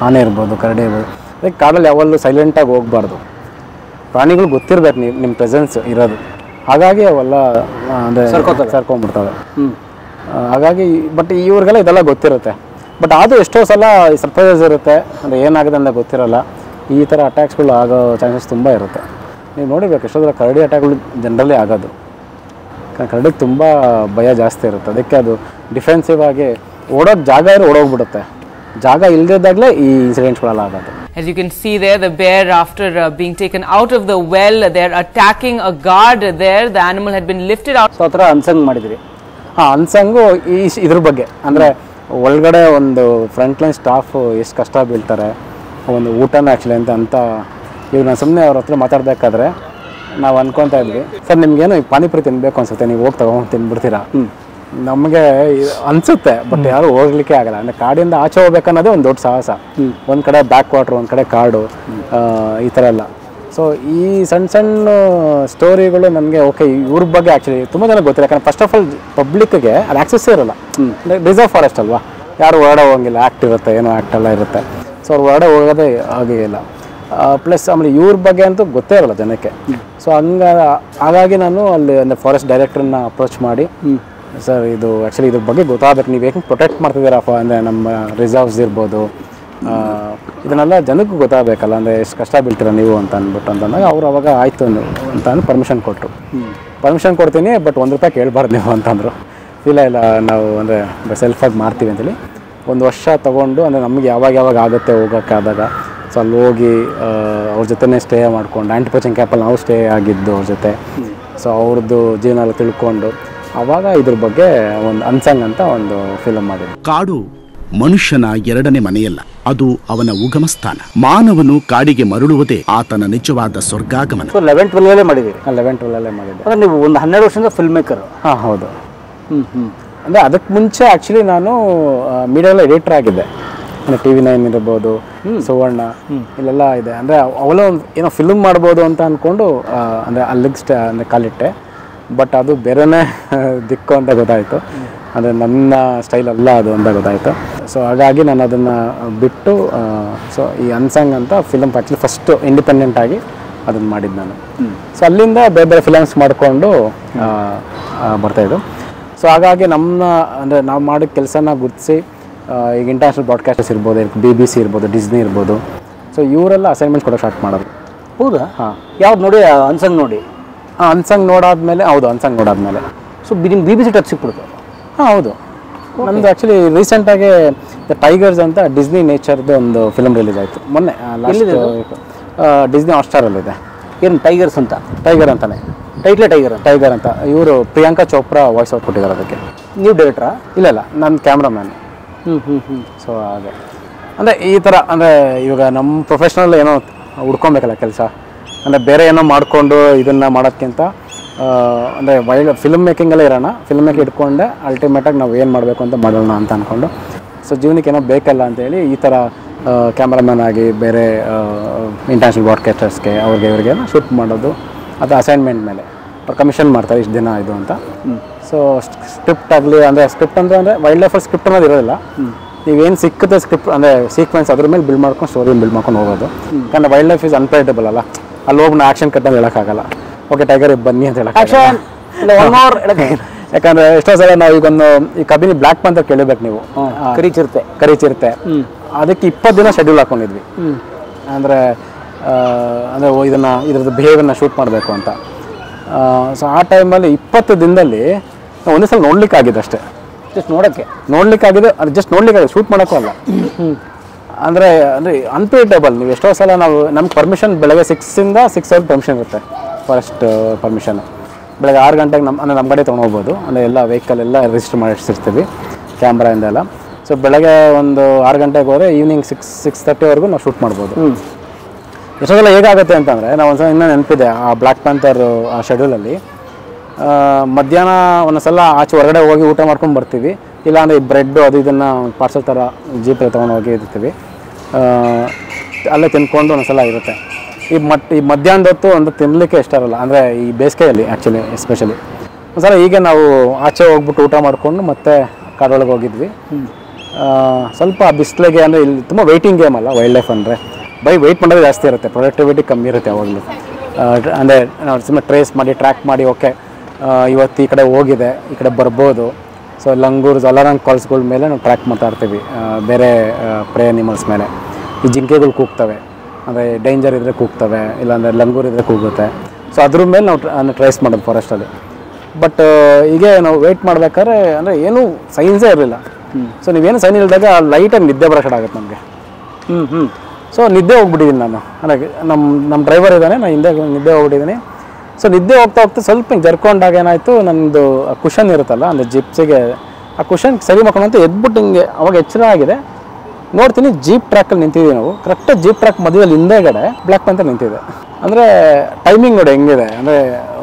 ಆನೆ ಇರ್ಬೋದು, ಕರಡಿ ಇರ್ಬೋದು. ಅದಕ್ಕೆ ಕಾಡಲ್ಲಿ ಯಾವಾಗಲೂ ಸೈಲೆಂಟಾಗಿ ಹೋಗಬಾರ್ದು. ಪ್ರಾಣಿಗಳು ಗೊತ್ತಿರ್ಬೇಕು ನಿಮ್ಮ ಪ್ರೆಸೆನ್ಸ್ ಇರೋದು. ಹಾಗಾಗಿ ಅವೆಲ್ಲ ಅಂದರೆ ಸರ್ಕೊಂಡ್ಬಿಡ್ತವೆ. ಹಾಗಾಗಿ ಬಟ್ ಇವ್ರಿಗೆಲ್ಲ ಇದೆಲ್ಲ ಗೊತ್ತಿರುತ್ತೆ. ಬಟ್ ಅದು ಎಷ್ಟೋ ಸಲ ಸರ್ಪ್ರೈಸಸ್ ಇರುತ್ತೆ. ಅಂದರೆ ಏನಾಗಿದೆ ಅಂತ ಗೊತ್ತಿರಲ್ಲ. ಈ ಥರ ಅಟ್ಯಾಕ್ಸ್ಗಳು ಆಗೋ ಚಾನ್ಸಸ್ ತುಂಬ ಇರುತ್ತೆ. ನೀವು ನೋಡಿರ್ಬೇಕು ಎಷ್ಟೋ ಥರ ಕರಡಿ ಅಟ್ಯಾಕ್ಗಳು ಜನರಲಿ ಆಗೋದು. ಕರಡಿಗೆ ತುಂಬ ಭಯ ಜಾಸ್ತಿ ಇರುತ್ತೆ. ಅದಕ್ಕೆ ಅದು ಡಿಫೆನ್ಸಿವ್ ಆಗಿ ಓಡೋಕೆ ಜಾಗ ಇರೋ ಓಡೋಗ್ಬಿಡುತ್ತೆ. ಜಾಗ ಇಲ್ಲದಿದ್ದಾಗಲೇ ಈ ಇನ್ಸಿಡೆಂಟ್ಸ್ಗಳೆಲ್ಲ ಆಗೋದು. As you can see there, the bear, after being taken out of the well, they're attacking a guard there. The animal had been lifted out. So ಆ ಥರ ಅನ್ಸಂಗ್ ಮಾಡಿದ್ರಿ. ಅನ್ಸಂಗು ಇದ್ರ ಬಗ್ಗೆ ಅಂದರೆ ಒಳಗಡೆ ಒಂದು ಫ್ರಂಟ್ ಲೈನ್ ಸ್ಟಾಫ್ ಎಷ್ಟು ಕಷ್ಟ ಬೀಳ್ತಾರೆ ಒಂದು ಊಟನ ಆ್ಯಕ್ಚುಲಿ ಅಂತ ಇವಾಗ ನಾನು ಸುಮ್ಮನೆ ಅವ್ರ ಹತ್ರ ಮಾತಾಡಬೇಕಾದ್ರೆ ನಾವು ಅನ್ಕೊತಾ ಇದ್ವಿ, ಸರ್ ನಿಮ್ಗೇನು ಈ ಪಾನಿಪುರಿ ತಿನ್ನಬೇಕು ಅನ್ಸುತ್ತೆ, ನೀವು ಹೋಗಿ ತೊಗೊಂಡು ತಿಂದ್ಬಿಡ್ತೀರಾ. ನಮಗೆ ಅನಿಸುತ್ತೆ, ಬಟ್ ಯಾರು ಹೋಗ್ಲಿಕ್ಕೆ ಆಗಲ್ಲ. ಅಂದರೆ ಕಾಡಿಂದ ಆಚೆ ಹೋಗ್ಬೇಕನ್ನೋದೇ ಒಂದು ದೊಡ್ಡ ಸಾಹಸ. ಒಂದು ಕಡೆ ಬ್ಯಾಕ್ ವಾಟ್ರ್, ಒಂದು ಕಡೆ ಕಾಡು, ಈ ಥರ ಎಲ್ಲ. ಸೊ ಈ ಸಣ್ಣ ಸಣ್ಣ ಸ್ಟೋರಿಗಳು ನನಗೆ ಓಕೆ ಇವ್ರ ಬಗ್ಗೆ ಆ್ಯಕ್ಚುಲಿ ತುಂಬ ಜನ ಗೊತ್ತಿಲ್ಲ. ಯಾಕಂದರೆ ಫಸ್ಟ್ ಆಫ್ ಆಲ್ ಪಬ್ಲಿಕ್ಗೆ ಅದು ಆ್ಯಕ್ಸಸ್ಸೇ ಇರೋಲ್ಲ. ರಿಸರ್ವ್ ಫಾರೆಸ್ಟ್ ಅಲ್ವಾ, ಯಾರು ಹೊರಡೆ ಹೋಗಂಗಿಲ್ಲ, ಆ್ಯಕ್ಟ್ ಇರುತ್ತೆ, ಏನೋ ಆ್ಯಕ್ಟ್ ಎಲ್ಲ ಇರುತ್ತೆ. ಸೊ ಅವ್ರು ಹೊರಡೆ ಹೋಗೋದೇ ಆಗೇ ಇಲ್ಲ. ಪ್ಲಸ್ ಆಮೇಲೆ ಇವ್ರ ಬಗ್ಗೆ ಅಂತೂ ಗೊತ್ತೇ ಇರೋಲ್ಲ ಜನಕ್ಕೆ. ಸೊ ಹಾಗಾಗಿ ನಾನು ಅಲ್ಲಿ ಅಂದರೆ ಫಾರೆಸ್ಟ್ ಡೈರೆಕ್ಟ್ರನ್ನ ಅಪ್ರೋಚ್ ಮಾಡಿ, ಸರ್ ಇದು ಆ್ಯಕ್ಚುಲಿ ಇದ್ರ ಬಗ್ಗೆ ಗೊತ್ತಾಗಬೇಕು, ನೀವು ಹೇಗೆ ಪ್ರೊಟೆಕ್ಟ್ ಮಾಡ್ತಿದ್ದೀರಪ್ಪ, ಅಂದರೆ ನಮ್ಮ ರಿಸರ್ವ್ಸ್ ಇರ್ಬೋದು, ಇದನ್ನೆಲ್ಲ ಜನಕ್ಕೂ ಗೊತ್ತಾಗಬೇಕಲ್ಲ, ಅಂದರೆ ಎಷ್ಟು ಕಷ್ಟ ಬೀಳ್ತೀರ ನೀವು ಅಂತ ಅಂತಂದಾಗ ಅವ್ರು ಅವಾಗ ಆಯಿತು ಅಂತ ಪರ್ಮಿಷನ್ ಕೊಟ್ಟರು. ಪರ್ಮಿಷನ್ ಕೊಡ್ತೀನಿ, ಬಟ್ ₹1 ಕೇಳಬಾರ್ದು ನೀವು ಅಂತಂದರು. ಇಲ್ಲ ನಾವು ಅಂದರೆ ಸೆಲ್ಫಾಗಿ ಮಾಡ್ತೀವಿ ಅಂತೇಳಿ 1 ವರ್ಷ ತೊಗೊಂಡು, ಅಂದರೆ ನಮಗೆ ಯಾವಾಗ ಆಗುತ್ತೆ ಹೋಗೋಕ್ಕಾದಾಗ, ಸೊ ಅಲ್ಲಿ ಹೋಗಿ ಅವ್ರ ಜೊತೆನೇ ಸ್ಟೇ ಮಾಡ್ಕೊಂಡು, ಆಂಟಿಪೋಚಿಂಗ್ ಕ್ಯಾಪಲ್ಲಿ ನಾವು ಸ್ಟೇ ಆಗಿದ್ದು ಅವ್ರ ಜೊತೆ. ಸೊ ಅವ್ರದ್ದು ಜೀವನ ಎಲ್ಲ ತಿಳ್ಕೊಂಡು ಆವಾಗ ಇದ್ರ ಬಗ್ಗೆ ಒಂದು ಅನ್ಸಂಗ್ ಅಂತ ಒಂದು ಫಿಲಮ್ ಮಾಡಿದ್ವಿ. ಕಾಡು ಮನುಷ್ಯನ ಎರಡನೇ ಮನೆಯಲ್ಲ, ಅದು ಅವನ ಉಗಮ ಸ್ಥಾನ. ಮಾನವನು ಕಾಡಿಗೆ ಮರಳುವುದೇ ಆತನ ನಿಜವಾದ ಸ್ವರ್ಗಾಗಮನ. 11-12 ಮಾಡಿದ್ದೀರಿ. 11-12 ಮಾಡಿದ್ದೆ. ಅಂದರೆ ನೀವು ಒಂದು 12 ವರ್ಷದಿಂದ ಫಿಲ್ಮ್ ಮೇಕರ್. ಹಾಂ ಹೌದು. ಅಂದರೆ ಅದಕ್ಕೆ ಮುಂಚೆ ಆ್ಯಕ್ಚುಲಿ ನಾನು ಮೀಡಿಯಾದಲ್ಲಿ ಎಡಿಟರ್ ಆಗಿದ್ದೆ. ಅಂದರೆ TV9 ಇರ್ಬೋದು, ಸುವರ್ಣ, ಇಲ್ಲೆಲ್ಲ ಇದೆ. ಅಂದರೆ ಅವೆಲ್ಲ ಒಂದು ಏನೋ ಫಿಲ್ಮ್ ಮಾಡ್ಬೋದು ಅಂತ ಅಂದ್ಕೊಂಡು ಅಂದರೆ ಅಲ್ಲಿಗೆ ಅಂದರೆ ಕಾಲಿಟ್ಟೆ. ಬಟ್ ಅದು ಬೇರೆನೇ ದಿಕ್ಕು ಅಂತ ಗೊತ್ತಾಯಿತು. ಅಂದರೆ ನನ್ನ ಸ್ಟೈಲ್ ಅಲ್ಲ ಅದು ಅಂತ ಗೊತ್ತಾಯಿತು. ಸೊ ಹಾಗಾಗಿ ನಾನು ಅದನ್ನು ಬಿಟ್ಟು ಸೊ ಈ ಅನ್ಸಂಗ್ ಅಂತ ಫಿಲಮ್ ಆ್ಯಕ್ಚುಲಿ ಫಸ್ಟು ಇಂಡಿಪೆಂಡೆಂಟಾಗಿ ಅದನ್ನು ಮಾಡಿದ್ದು ನಾನು. ಸೊ ಅಲ್ಲಿಂದ ಬೇರೆ ಫಿಲಮ್ಸ್ ಮಾಡಿಕೊಂಡು ಬರ್ತಾಯಿದ್ದು. ಸೊ ಹಾಗಾಗಿ ಅಂದರೆ ನಾವು ಮಾಡೋ ಕೆಲಸನ ಗುರುತಿಸಿ ಈಗ ಇಂಟರ್ನ್ಯಾಷನಲ್ ಬ್ರಾಡ್ಕಾಸ್ಟರ್ಸ್ ಇರ್ಬೋದು, BBC ಇರ್ಬೋದು, ಡಿಸ್ನಿ ಇರ್ಬೋದು, ಸೊ ಇವರೆಲ್ಲ ಅಸೈನ್ಮೆಂಟ್ಸ್ ಕೊಡೋಕೆ ಸ್ಟಾರ್ಟ್ ಮಾಡೋದು. ಹೌದಾ? ಹಾಂ. ಯಾವ್ದು ನೋಡಿ? ಅನ್ಸಂಗ್ ನೋಡಿ. ಅನ್ಸಂಗ್ ನೋಡಾದ್ಮೇಲೆ. ಹೌದು, ಅನ್ಸಂಗ್ ನೋಡಾದ್ಮೇಲೆ. ಸೊ BBC ಟಚ್ ಸಿಕ್ಬಿಡ್ತು. ಹಾಂ ಹೌದು. ನಮ್ಮದು ಆ್ಯಕ್ಚುಲಿ ರೀಸೆಂಟಾಗಿ ದ ಟೈಗರ್ಸ್ ಅಂತ ಡಿಸ್ನಿ ನೇಚರ್ದು ಒಂದು ಫಿಲಮ್ ರಿಲೀಸ್ ಆಯಿತು ಮೊನ್ನೆ. ಲಾಸ್ಟ್ ಡಿಸ್ನಿ ಹಾಟ್‌ಸ್ಟಾರಲ್ಲಿದೆ. ಏನು ಟೈಗರ್ಸ್ ಅಂತ? ಟೈಗರ್ ಅಂತಾನೆ ಟೈಟ್ಲೇ ಟೈಗರ್ ಅಂತ. ಇವರು ಪ್ರಿಯಾಂಕಾ ಚೋಪ್ರಾ ವಾಯ್ಸ್ ಔಟ್ ಕೊಟ್ಟಿದ್ದಾರೆ ಅದಕ್ಕೆ. ನೀವು ಡೈರೆಕ್ಟ್ರಾ? ಇಲ್ಲ ನನ್ನ ಕ್ಯಾಮ್ರಾಮ್ಯಾನ್. ಸೊ ಹಾಗೆ ಅಂದರೆ ಈ ಥರ ಅಂದರೆ ಇವಾಗ ನಮ್ಮ ಪ್ರೊಫೆಷ್ನಲ್ ಏನೋ ಹುಡ್ಕೊಬೇಕಲ್ಲ ಕೆಲಸ. ಅಂದರೆ ಬೇರೆ ಏನೋ ಮಾಡಿಕೊಂಡು ಇದನ್ನು ಮಾಡೋದಕ್ಕಿಂತ ಅಂದರೆ ಫಿಲ್ಮ್ ಮೇಕಿಂಗಲ್ಲೇ ಇರೋಣ, ಫಿಲ್ಮ್ ಮೇಕಿಂಗ್ ಇಟ್ಕೊಂಡೆ ಅಲ್ಟಿಮೇಟಾಗಿ ನಾವು ಏನು ಮಾಡಬೇಕು ಅಂತ ಮಾಡೋಣ ಅಂತ ಅಂದ್ಕೊಂಡು. ಸೊ ಜೀವನಕ್ಕೆ ಏನೋ ಬೇಕಲ್ಲ ಅಂತೇಳಿ ಈ ಥರ ಕ್ಯಾಮ್ರಾಮ್ಯಾನ್ ಆಗಿ ಬೇರೆ ಇಂಟರ್ನ್ಯಾಷನಲ್ ಬ್ರಾಡ್ಕಾಸ್ಟರ್ಸ್ಗೆ ಇವ್ರಿಗೆ ಶೂಟ್ ಮಾಡೋದು. ಅದು ಅಸೈನ್ಮೆಂಟ್ ಮೇಲೆ ಅವ್ರು ಕಮಿಷನ್ ಮಾಡ್ತಾರೆ ಇಷ್ಟು ದಿನ ಇದು ಅಂತ. ಸೊ ಸ್ಕ್ರಿಪ್ಟ್ ಆಗಲಿ ಅಂದರೆ ಸ್ಕ್ರಿಪ್ಟ್ ಅಂದರೆ ವೈಲ್ಡ್ ಲೈಫಲ್ಲಿ ಸ್ಕ್ರಿಪ್ಟ್ ಅನ್ನೋದು ಇರೋದಿಲ್ಲ. ನೀವೇನು ಸಿಕ್ಕುತ್ತೆ ಸ್ಕ್ರಿಪ್ಟ್ ಅಂದರೆ ಸೀಕ್ವೆನ್ಸ್ ಅದ್ರ ಮೇಲೆ ಬಿಲ್ಡ್ ಮಾಡ್ಕೊಂಡು ಸ್ಟೋರಿನ ಬಿಲ್ಡ್ ಮಾಡ್ಕೊಂಡು ಹೋಗೋದು. ಯಾಕಂದರೆ ವೈಲ್ಡ್ ಲೈಫ್ ಈಸ್ ಅನ್ಪ್ರೆಡಿಕ್ಟಬಲ್ ಅಲ್ಲ. ಅಲ್ಲಿ ಹೋಗಿ ನಾವು ಆ್ಯಕ್ಷನ್ ಕಟ್ ಅಂತ ಹೇಳೋಕ್ಕಾಗಲ್ಲ. ಓಕೆ ಟೈಗರ್ ಬನ್ನಿ ಅಂತ ಹೇಳೋಕ್ಕಾಗಲ್ಲ. ಯಾಕಂದರೆ ಎಷ್ಟೋ ಸಲ ನಾವು ಈ ಕಬಿನಿ ಬ್ಲ್ಯಾಕ್ ಪ್ಯಾಂಥರ್ ಕೇಳಬೇಕು ನೀವು. ಕರಿಚಿರುತ್ತೆ ಅದಕ್ಕೆ 20 ದಿನ ಶೆಡ್ಯೂಲ್ ಹಾಕ್ಕೊಂಡಿದ್ವಿ. ಅಂದರೆ ಇದ್ರದ್ದು ಬಿಹೇವಿಯರ್ನ ಶೂಟ್ ಮಾಡಬೇಕು ಅಂತ. ಸೊ ಆ ಟೈಮಲ್ಲಿ 20 ದಿನದಲ್ಲಿ ಒಂದೇ ಸಲ ನೋಡ್ಲಿಕ್ಕಾಗಿದೆ ಅಷ್ಟೇ. ಜಸ್ಟ್ ನೋಡ್ಲಿಕ್ಕಾಗಿದೆ. ಅದು ಜಸ್ಟ್ ನೋಡ್ಲಿಕ್ಕಾಗಿದೆ, ಶೂಟ್ ಮಾಡೋಕ್ಕೂ ಅಲ್ಲ. ಅಂದರೆ ಅನ್ಪ್ರಿಡಿಕ್ಟಬಲ್. ನೀವು ಎಷ್ಟೋ ಸಲ ನಮ್ಗೆ ಪರ್ಮಿಷನ್ ಬೆಳಗ್ಗೆ 6 to 6 ಪರ್ಮಿಷನ್ ಇರುತ್ತೆ, ಫಾರೆಸ್ಟ್ ಪರ್ಮಿಷನ್. ಬೆಳಗ್ಗೆ 6 ಗಂಟೆಗೆ ನಮ್ಮ ಕಡೆ ತೊಗೊಂಡೋಗ್ಬೋದು. ಅಂದರೆ ಎಲ್ಲ ವೆಹಿಕಲ್ ಎಲ್ಲ ರಿಜಿಸ್ಟರ್ ಮಾಡಿರ್ತೀವಿ ಕ್ಯಾಮ್ರಾಯಿಂದ ಎಲ್ಲ. ಸೊ ಬೆಳಗ್ಗೆ ಒಂದು 6 ಗಂಟೆಗೆ ಹೋದರೆ ಈವ್ನಿಂಗ್ 6:30ವರೆಗೂ ನಾವು ಶೂಟ್ ಮಾಡ್ಬೋದು. ಎಷ್ಟೋ ಸಲ ಹೇಗಾಗುತ್ತೆ ಅಂತಂದರೆ ನಾವು ಒಂದ್ಸಲ ಇನ್ನೂ ನೆನಪಿದೆ ಆ ಬ್ಲ್ಯಾಕ್ ಪ್ಯಾಂಥರ್ ಆ ಶೆಡ್ಯೂಲಲ್ಲಿ ಮಧ್ಯಾಹ್ನ ಒಂದೊಂದ್ಸಲ ಆಚೆ ಹೊರಗಡೆ ಹೋಗಿ ಊಟ ಮಾಡ್ಕೊಂಡು ಬರ್ತೀವಿ. ಇಲ್ಲಾಂದರೆ ಈ ಬ್ರೆಡ್ಡು ಅದು ಇದನ್ನು ಪಾರ್ಸಲ್ ಥರ ಜೀಪಲ್ಲಿ ತೊಗೊಂಡು ಹೋಗಿ ಇರ್ತೀವಿ. ಅಲ್ಲೇ ತಿನ್ಕೊಂಡು ಒಂದೊಂದ್ಸಲ ಇರುತ್ತೆ. ಈ ಮಧ್ಯಾಹ್ನದ ಹೊತ್ತು ಒಂದು ತಿನ್ನಲಿಕ್ಕೆ ಇಷ್ಟ ಇರೋಲ್ಲ. ಅಂದರೆ ಈ ಬೇಸಿಗೆಯಲ್ಲಿ ಆ್ಯಕ್ಚುಲಿ ಎಸ್ಪೆಷಲಿ ಒಂದ್ಸಲ ಹೀಗೆ ನಾವು ಆಚೆ ಹೋಗ್ಬಿಟ್ಟು ಊಟ ಮಾಡಿಕೊಂಡು ಮತ್ತೆ ಕಾಡೊಳಗೆ ಹೋಗಿದ್ವಿ. ಸ್ವಲ್ಪ ಬಿಸಿಲಿಗೆ ಅಂದರೆ ಇಲ್ಲಿ ತುಂಬ ವೆಯ್ಟಿಂಗ್ ಗೇಮ್ ಅಲ್ಲ ವೈಲ್ಡ್ ಲೈಫ್ ಅಂದರೆ, ವೆಯ್ಟ್ ಮಾಡೋದು ಜಾಸ್ತಿ ಇರುತ್ತೆ, ಪ್ರೊಡಕ್ಟಿವಿಟಿ ಕಮ್ಮಿ ಇರುತ್ತೆ ಯಾವಾಗಲೂ. ಅಂದರೆ ನಾವು ಸುಮ್ಮನೆ ಟ್ರೇಸ್ ಮಾಡಿ ಟ್ರ್ಯಾಕ್ ಮಾಡಿ ಓಕೆ ಇವತ್ತು ಈ ಕಡೆ ಹೋಗಿದೆ, ಈ ಕಡೆ ಬರ್ಬೋದು. ಸೊ ಲಂಗೂರ್ಸ್ ಅಲಾರಾಮ್ ಕಾಲ್ಸ್ಗಳ ಮೇಲೆ ನಾವು ಟ್ರ್ಯಾಕ್ ಮಾಡ್ತಾ ಇರ್ತೀವಿ, ಬೇರೆ ಪ್ರೇ ಅನಿಮಲ್ಸ್ ಮೇಲೆ. ಈ ಜಿಂಕೆಗಳು ಕೂಗ್ತವೆ, ಅಂದರೆ ಡೇಂಜರ್ ಇದ್ದರೆ ಕೂಗ್ತವೆ, ಇಲ್ಲಾಂದರೆ ಲಂಗೂರ್ ಇದ್ದರೆ ಕೂಗುತ್ತೆ. ಸೊ ಅದ್ರ ಮೇಲೆ ನಾವು ಟ್ರೇಸ್ ಮಾಡೋದು ಫಾರೆಸ್ಟಲ್ಲಿ. ಬಟ್ ಹೀಗೆ ನಾವು ವೆಯ್ಟ್ ಮಾಡ್ಬೇಕಾದ್ರೆ ಅಂದರೆ ಏನೂ ಸೈನ್ಸೇ ಇರಲಿಲ್ಲ. ಸೊ ನೀವೇನು ಸೈನ್ ಇಲ್ದಾಗ ಲೈಟಾಗಿ ನಿದ್ದೆ ಬರೋ ಸ್ಟಾರ್ಟ್ ಆಗುತ್ತೆ ನಮಗೆ. ಸೊ ನಿದ್ದೆ ಹೋಗ್ಬಿಟ್ಟಿದ್ದೀನಿ ನಾನು. ಅಂದರೆ ನಮ್ಮ ಡ್ರೈವರ್ ಇದ್ದಾನೆ, ನಾನು ಹಿಂದೆ ನಿದ್ದೆ ಹೋಗ್ಬಿಟ್ಟಿದ್ದೀನಿ. ಸೊ ನಿದ್ದೆ ಹೋಗ್ತಾ ಸ್ವಲ್ಪ ಹಿಂಗೆ ಜರ್ಕೊಂಡಾಗ ಏನಾಯಿತು, ನನ್ನದು ಕುಷನ್ ಇರುತ್ತಲ್ಲ ಅಂದರೆ ಜಿಪ್ಸಿಗೆ, ಆ ಕುಷನ್ ಸರಿ ಮಾಡ್ಕೊಂಡು ಅಂತ ಎದ್ಬಿಟ್ಟು ಹಿಂಗೆ ಅವಾಗ ಎಚ್ಚರ ಆಗಿದೆ. ನೋಡ್ತೀನಿ ಜೀಪ್ ಟ್ರ್ಯಾಕಲ್ಲಿ ನಿಂತಿದ್ದೀವಿ ನಾವು. ಕರೆಕ್ಟಾಗಿ ಜೀಪ್ ಟ್ರ್ಯಾಕ್ ಮಧ್ಯದಲ್ಲಿ ಹಿಂದೆಗಡೆ ಬ್ಲ್ಯಾಕ್ ಪ್ಯಾಂಥರ್ ನಿಂತಿದೆ. ಅಂದರೆ ಟೈಮಿಂಗ್ ನೋಡಿ ಹೆಂಗಿದೆ ಅಂದರೆ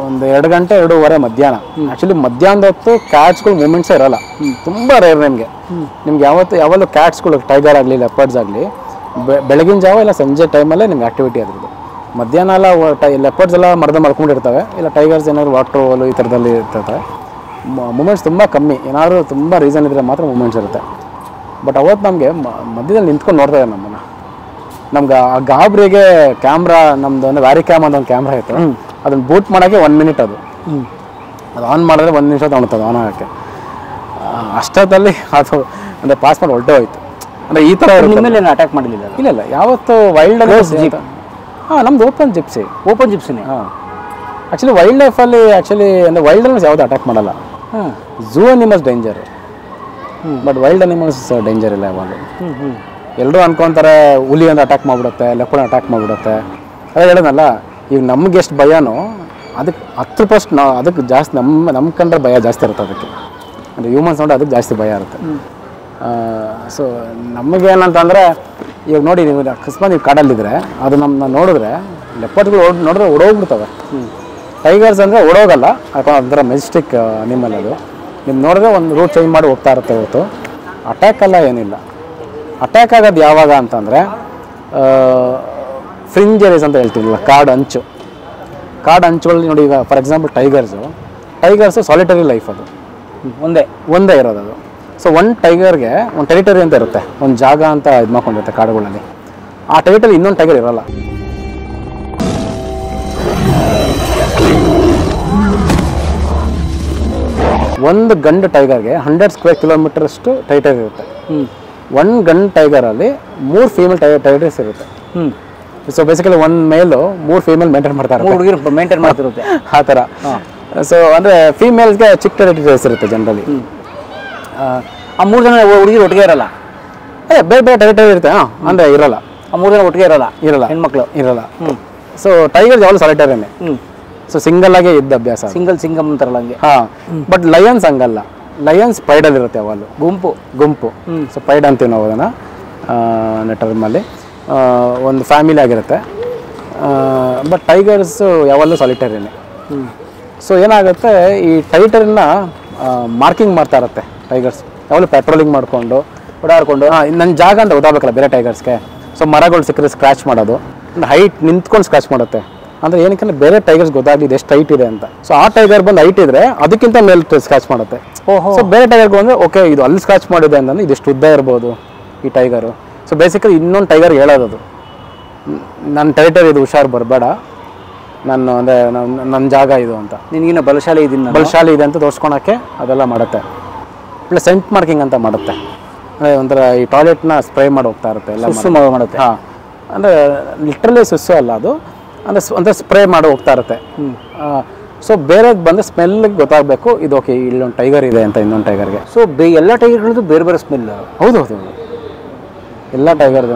ಒಂದು 2 ಗಂಟೆ 2:15 ಮಧ್ಯಾಹ್ನ. ಆ್ಯಕ್ಚುಲಿ ಮಧ್ಯಾಹ್ನದ ಹೊತ್ತು ಕ್ಯಾಟ್ಸ್ಗಳು ಮೂಮೆಂಟ್ಸೇ ಇರೋಲ್ಲ, ತುಂಬ ರೇರ್ ನಿಮ್ಗೆ ಯಾವಲ್ಲೂ ಕ್ಯಾಟ್ಸ್ಗಳು ಟೈಗರ್ ಆಗಲಿ ಲೆಪರ್ಡ್ಸ್ ಆಗಲಿ ಬೆಳಗಿನ ಜಾವ ಇಲ್ಲ ಸಂಜೆ ಟೈಮಲ್ಲೇ ನಿಮ್ಗೆ ಆ್ಯಕ್ಟಿವಿಟಿ ಅದ್ರದ್ದು. ಮಧ್ಯಾಹ್ನ ಎಲ್ಲ ಲೆಪರ್ಡ್ಸ್ ಎಲ್ಲ ಮರದ ಮಲ್ಕೊಂಡಿರ್ತವೆ, ಇಲ್ಲ ಟೈಗರ್ಸ್ ಏನಾದ್ರು ವಾಟರ್ ಹೋಲು ಈ ಥರದಲ್ಲಿ ಇರ್ತವೆ. ಮೂಮೆಂಟ್ಸ್ ತುಂಬ ಕಮ್ಮಿ, ಏನಾದರೂ ತುಂಬ ರೀಸನ್ ಇದ್ದರೆ ಮಾತ್ರ ಮೂಮೆಂಟ್ಸ್ ಇರುತ್ತೆ. ಬಟ್ ಅವತ್ತು ನಮಗೆ ಮಧ್ಯದಲ್ಲಿ ನಿಂತ್ಕೊಂಡು ನೋಡ್ತಾ ಇದ್ದಾರೆ ನಮ್ಮನ್ನು. ನಮ್ಗೆ ಆ ಗಾಬರಿಗೆ ಕ್ಯಾಮ್ರಾ ನಮ್ಮದು ಅಂದರೆ ವ್ಯಾರಿ ಕ್ಯಾಮ್ ಅಂತ ಒಂದು ಕ್ಯಾಮ್ರಾ ಇತ್ತು, ಅದನ್ನು ಬೂಟ್ ಮಾಡೋಕ್ಕೆ 1 ಮಿನಿಟ್ ಅದು ಆನ್ ಮಾಡಿದ್ರೆ 1 ನಿಮಿಷ ತೊಗೊಳ್ತದೆ ಆನ್ ಆಗೋಕ್ಕೆ. ಅಷ್ಟೊತ್ತಲ್ಲಿ ಅದು ಅಂದರೆ ಪಾಸ್ ಮಾಡಿ ಹೊರಟೆ ಹೋಯ್ತು. ಅಂದರೆ ಈ ಥರ ನಿಮ್ಮಲ್ಲಿ ಅಟ್ಯಾಕ್ ಮಾಡಲಿಲ್ಲ? ಇಲ್ಲ ಯಾವತ್ತು ವೈಲ್ಡ್ ಜೀಪ್. ಹಾಂ ನಮ್ದು ಓಪನ್ ಜಿಪ್ಸಿನೇ. ಹಾಂ ಆ್ಯಕ್ಚುಲಿ ವೈಲ್ಡ್ ಲೈಫಲ್ಲಿ ಅಂದರೆ ವೈಲ್ಡ್ ಅನಿಮಲ್ಸ್ ಯಾವುದು ಅಟ್ಯಾಕ್ ಮಾಡಲ್ಲ. Zoo animals danger, but wild animals danger ಇಲ್ಲ ಯಾವಾಗ. ಎಲ್ಲರೂ ಅನ್ಕೊತಾರೆ ಹುಲಿ ಒಂದು ಅಟ್ಯಾಕ್ ಮಾಡಿಬಿಡುತ್ತೆ, ಲೆಪರ್ಡ್ ಅಟ್ಯಾಕ್ ಮಾಡಿಬಿಡುತ್ತೆ. ಅದೇ ಹೇಳೋದಲ್ಲ, ಈಗ ನಮ್ಗೆ ಎಷ್ಟು ಭಯನೋ ಅದಕ್ಕೆ 10% ನಾವು ಅದಕ್ಕೆ ಜಾಸ್ತಿ ನಮ್ಮ ಕಂಡ್ರೆ ಭಯ ಜಾಸ್ತಿ ಇರುತ್ತೆ ಅದಕ್ಕೆ. ಅಂದರೆ ಹ್ಯೂಮನ್ಸ್ ನೋಡಿ ಅದಕ್ಕೆ ಜಾಸ್ತಿ ಭಯ ಇರುತ್ತೆ. ಸೊ ನಮಗೇನಂತಂದರೆ ಇವಾಗ ನೋಡಿ, ನೀವು ಅಕಸ್ಮಾತ್ ನೀವು ಕಾಡಲ್ಲಿದ್ದರೆ ಅದು ನಮ್ಮನ್ನ ನೋಡಿದ್ರೆ ಲೆಪರ್ಡ್ಗಳು ನೋಡಿದ್ರೆ ಓಡೋಗ್ಬಿಡ್ತವೆ. ಟೈಗರ್ಸ್ ಅಂದರೆ ಓಡೋಗಲ್ಲ, ಯಾಕಂದ್ರೆ ಅದರ ಮೆಜೆಸ್ಟಿಕ್ ಅನಿಮಲ್ ಅದು. ನೀವು ನೋಡಿದ್ರೆ ಒಂದು ರೂಟ್ ಚೇಂಜ್ ಮಾಡಿ ಹೋಗ್ತಾ ಇರುತ್ತೆ ಹೊರತು ಅಟ್ಯಾಕ್ ಎಲ್ಲ ಏನಿಲ್ಲ. ಅಟ್ಯಾಕ್ ಆಗೋದು ಯಾವಾಗ ಅಂತಂದರೆ ಫ್ರಿಂಜರೀಸ್ ಅಂತ ಹೇಳ್ತೀವಲ್ಲ, ಕಾಡು ಅಂಚುಗಳಲ್ಲಿ ನೋಡಿ. ಈಗ for example tigers solitary life, ಅದು ಒಂದೇ ಇರೋದು ಅದು. ಸೊ ಒಂದು ಟೈಗರ್ಗೆ ಒಂದು ಟೆರಿಟರಿ ಅಂತ ಇರುತ್ತೆ, ಒಂದು ಜಾಗ ಅಂತ ಇದು ಮಾಡ್ಕೊಂಡಿರುತ್ತೆ ಕಾಡುಗಳಲ್ಲಿ. ಆ ಟೆರಿಟರಿ ಇನ್ನೊಂದು ಟೈಗರ್ ಇರೋಲ್ಲ. ಒಂದು ಗಂಡು ಟೈಗರ್ಗೆ 100 ಸ್ಕ್ವೇರ್ ಕಿಲೋಮೀಟರಷ್ಟು ಟೆರಿಟರಿ ಇರುತ್ತೆ. ಒಂದು ಗಂಡು ಟೈಗರಲ್ಲಿ 3 ಫೀಮೇಲ್ ಟೈಗರ್ಸ್ ಇರುತ್ತೆ. ಸೊ ಬೇಸಿಕಲಿ ಒಂದು ಮೇಲು 3 ಫೀಮೇಲ್ ಮೇಂಟೈನ್ ಮಾಡ್ತಿರುತ್ತೆ ಆ ಥರ. ಸೊ ಅಂದರೆ ಫೀಮೇಲ್ಸ್ಗೆ ಚಿಕ್ಕ ಟೆರಿಟರೀಸ್ ಇರುತ್ತೆ ಜನರಲಿ. ಆ 3 ಜನ ಹುಡುಗಿರು ಒಟ್ಟಿಗೆ ಇರಲ್ಲ, ಬೇರೆ ಟೆರಿಟರಿ ಇರುತ್ತೆ. ಅಂದರೆ ಇರಲ್ಲ, ಆ 3 ಜನ ಒಟ್ಟಿಗೆ ಇರಲ್ಲ ಹೆಣ್ಮಕ್ಳು ಇರಲ್ಲ. ಸೊ ಟೈಗರ್ಸ್ ಯಾವಾಗಲೂ ಸಾಲಿಟರಿನೇ. ಸೊ ಸಿಂಗಲ್ ಆಗೇ ಇದ್ದ ಅಭ್ಯಾಸ, ಸಿಂಗಮ್ ಅಂತಾರಲ್ಲ ಹಂಗೆ. ಬಟ್ ಲಯನ್ಸ್ ಹಂಗಲ್ಲ, ಲಯನ್ಸ್ ಪ್ರೈಡಲ್ಲಿ ಇರುತ್ತೆ ಯಾವಾಗಲೂ, ಗುಂಪು. ಸೊ ಪ್ರೈಡ್ ಅಂತೀವಿ ನಾವು ಅದನ್ನು ಟರ್ಮಲ್ಲಿ. ಒಂದು ಫ್ಯಾಮಿಲಿ ಆಗಿರುತ್ತೆ. ಬಟ್ ಟೈಗರ್ಸು ಯಾವಾಗಲೂ ಸಾಲಿಟರಿನೇ. ಸೊ ಏನಾಗುತ್ತೆ, ಈ ಟೆರಿಟರಿನ ಮಾರ್ಕಿಂಗ್ ಮಾಡ್ತಾ ಇರುತ್ತೆ ಟೈಗರ್ಸ್ ಯಾವಾಗಲೂ, ಪೆಟ್ರೋಲಿಂಗ್ ಮಾಡಿಕೊಂಡು ಓಡಾಡ್ಕೊಂಡು. ನನ್ನ ಜಾಗ ಅಂತ ಗೊತ್ತಾಗಬೇಕಲ್ಲ ಬೇರೆ ಟೈಗರ್ಸ್ಗೆ. ಸೊ ಮರಗಳು ಸಿಕ್ಕರೆ ಸ್ಕ್ರ್ಯಾಚ್ ಮಾಡೋದು, ಹೈಟ್ ನಿಂತ್ಕೊಂಡು ಸ್ಕ್ರ್ಯಾಚ್ ಮಾಡುತ್ತೆ. ಅಂದರೆ ಏನಕ್ಕೆ ಬೇರೆ ಟೈಗರ್ಸ್ ಗೊತ್ತಾಗಲಿದೆ ಎಷ್ಟು ಹೈಟ್ ಇದೆ ಅಂತ. ಸೊ ಆ ಟೈಗರ್ ಬಂದು ಹೈಟ್ ಇದ್ರೆ ಅದಕ್ಕಿಂತ ಮೇಲೆ ಸ್ಕ್ರಾಚ್ ಮಾಡುತ್ತೆ. ಸೊ ಬೇರೆ ಟೈಗರ್ಗೆ ಬಂದರೆ ಓಕೆ ಇದು ಅಲ್ಲಿ ಸ್ಕ್ರಾಚ್ ಮಾಡಿದೆ ಅಂತಂದ್ರೆ ಇದೆಷ್ಟು ಉದ್ದ ಇರ್ಬೋದು ಈ ಟೈಗರು. ಸೊ ಬೇಸಿಕಲಿ ಇನ್ನೊಂದು ಟೈಗರ್ ಹೇಳೋದು, ನನ್ನ ಟೆರಿಟರಿ ಇದು, ಹುಷಾರು ಬರಬೇಡ, ನಾನು ಅಂದರೆ ನನ್ನ ಜಾಗ ಇದು ಅಂತ, ನಿನಗಿನ್ನ ಬಲಶಾಲಿ ಇದೆ ಅಂತ ತೋರಿಸ್ಕೊಳಕ್ಕೆ ಅದೆಲ್ಲ ಮಾಡುತ್ತೆ. ಪ್ಲಸ್ ಸೆಂಟ್ ಮಾರ್ಕಿಂಗ್ ಅಂತ ಮಾಡುತ್ತೆ. ಅಂದರೆ ಒಂಥರ ಈ ಟಾಯ್ಲೆಟ್ನ ಸ್ಪ್ರೇ ಮಾಡಿ ಹೋಗ್ತಾ ಇರುತ್ತೆ, ಎಲ್ಲ ಮಾಡುತ್ತೆ. ಹಾಂ, ಅಂದರೆ ಲಿಟ್ರಲಿ ಸುಸ್ಸು ಅಲ್ಲ ಅದು, ಅಂದರೆ ಸ್ಪ್ರೇ ಮಾಡಿ ಹೋಗ್ತಾ ಇರುತ್ತೆ. ಸೊ ಬೇರೆ ಬಂದರೆ ಸ್ಮೆಲ್ಗೆ ಗೊತ್ತಾಗಬೇಕು ಇದು ಓಕೆ ಇಲ್ಲೊಂದು ಟೈಗರ್ ಇದೆ ಅಂತ ಇನ್ನೊಂದು ಟೈಗರ್ಗೆ. ಸೊ ಎಲ್ಲ ಟೈಗರ್ಗಳದ್ದು ಬೇರೆ ಸ್ಮೆಲ್. ಹೌದು ಎಲ್ಲ ಟೈಗರ್ದು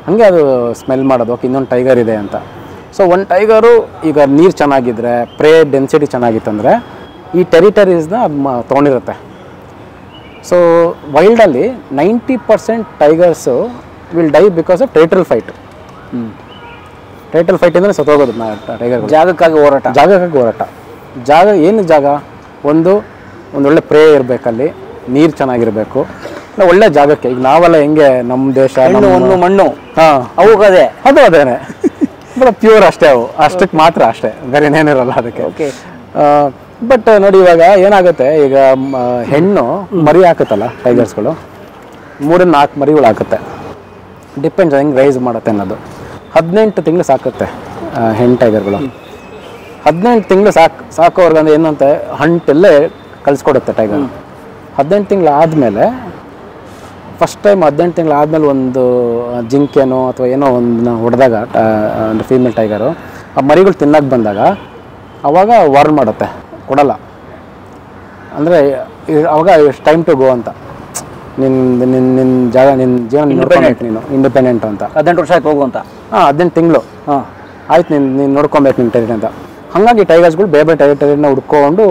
ಹಾಗೆ ಅದು ಸ್ಮೆಲ್ ಮಾಡೋದು ಓಕೆ ಇನ್ನೊಂದು ಟೈಗರ್ ಇದೆ ಅಂತ. ಸೊ ಒಂದು ಟೈಗರು ಈಗ ನೀರು ಚೆನ್ನಾಗಿದ್ದರೆ, ಪ್ರೇ ಡೆನ್ಸಿಟಿ ಚೆನ್ನಾಗಿತ್ತಂದರೆ ಈ ಟೆರಿಟರೀಸ್ನ ಅದು ತೊಗೊಂಡಿರುತ್ತೆ. ಸೊ ವೈಲ್ಡಲ್ಲಿ 90% tigers will die because of territory fight. Title fight ಅಂದರೆ ಸತ್ತೋಗೋದು ಟೈಗರ್. ಜಾಗಕ್ಕಾಗಿ ಹೋರಾಟ. ಜಾಗ ಏನು ಜಾಗ, ಒಂದೊಳ್ಳೆ ಪ್ರೇ ಇರಬೇಕಲ್ಲಿ, ನೀರು ಚೆನ್ನಾಗಿರಬೇಕು, ಒಳ್ಳೆ ಜಾಗಕ್ಕೆ. ಈಗ ನಾವೆಲ್ಲ ಹೆಂಗೆ ನಮ್ಮ ದೇಶ ಮಣ್ಣು ಅದು ಅದೇನೆ ಬಟ್ ಪ್ಯೂರ್ ಅಷ್ಟೇ, ಅಷ್ಟಕ್ಕೆ ಮಾತ್ರ ಅಷ್ಟೇ, ಬೇರೆ ಏನೇನಿರಲ್ಲ ಅದಕ್ಕೆ. ಬಟ್ ನೋಡಿ ಇವಾಗ ಏನಾಗುತ್ತೆ, ಈಗ ಹೆಣ್ಣು ಮರಿ ಹಾಕುತ್ತಲ್ಲ ಟೈಗರ್ಸ್ಗಳು, 3-4 ಮರಿಗಳು ಹಾಕುತ್ತೆ. ಡಿಪೆಂಡ್ಸ್ ಹೆಂಗೆ ರೈಸ್ ಮಾಡುತ್ತೆ ಅನ್ನೋದು. 18 ತಿಂಗಳು ಸಾಕುತ್ತೆ ಹೆಣ್ಣು ಟೈಗರ್ಗಳು. 18 ತಿಂಗಳು ಸಾಕೋರ್ಗೆ ಅಂದರೆ ಏನಂತ ಹಂಟಲ್ಲೇ ಕಳಿಸ್ಕೊಡುತ್ತೆ ಟೈಗರ್. 18 ತಿಂಗಳು ಆದಮೇಲೆ ಫಸ್ಟ್ ಟೈಮ್ 18 ತಿಂಗಳು ಆದಮೇಲೆ ಒಂದು ಜಿಂಕೆನೋ ಅಥವಾ ಏನೋ ಒಂದು ಹೊಡೆದಾಗ ಒಂದು ಫೀಮೇಲ್ ಟೈಗರು ಆ ಮರಿಗಳು ತಿನ್ನಕ್ಕೆ ಬಂದಾಗ ಅವಾಗ ವಾರ್ನ್ ಮಾಡುತ್ತೆ, ಕೊಡಲ್ಲ. ಅಂದರೆ ಅವಾಗ ಟೈಮ್ ಟು ಗೋ ಅಂತ, ನಿನ್ನ ಜಾಗ ನಿನ್ನ ಜೀವನ ನೋಡ್ಕೊಬೇಕು ನೀನು, ಇಂಡಿಪೆಂಡೆಂಟ್ ಅಂತ. 18 ವರ್ಷ ಆಯ್ತು ಹೋಗು ಅಂತ. 18 ತಿಂಗಳು ಆಯ್ತು ನೀನು ನೋಡ್ಕೊಬೇಕು ನಿಮ್ಮ ಟೆರಿಟರಿ ಅಂತ. ಹಾಗಾಗಿ ಟೈಗರ್ಸ್ಗಳು ಬೇರೆ ಬೇರೆ ಟೆರಿಟರಿನ ಹುಡ್ಕೊಂಡು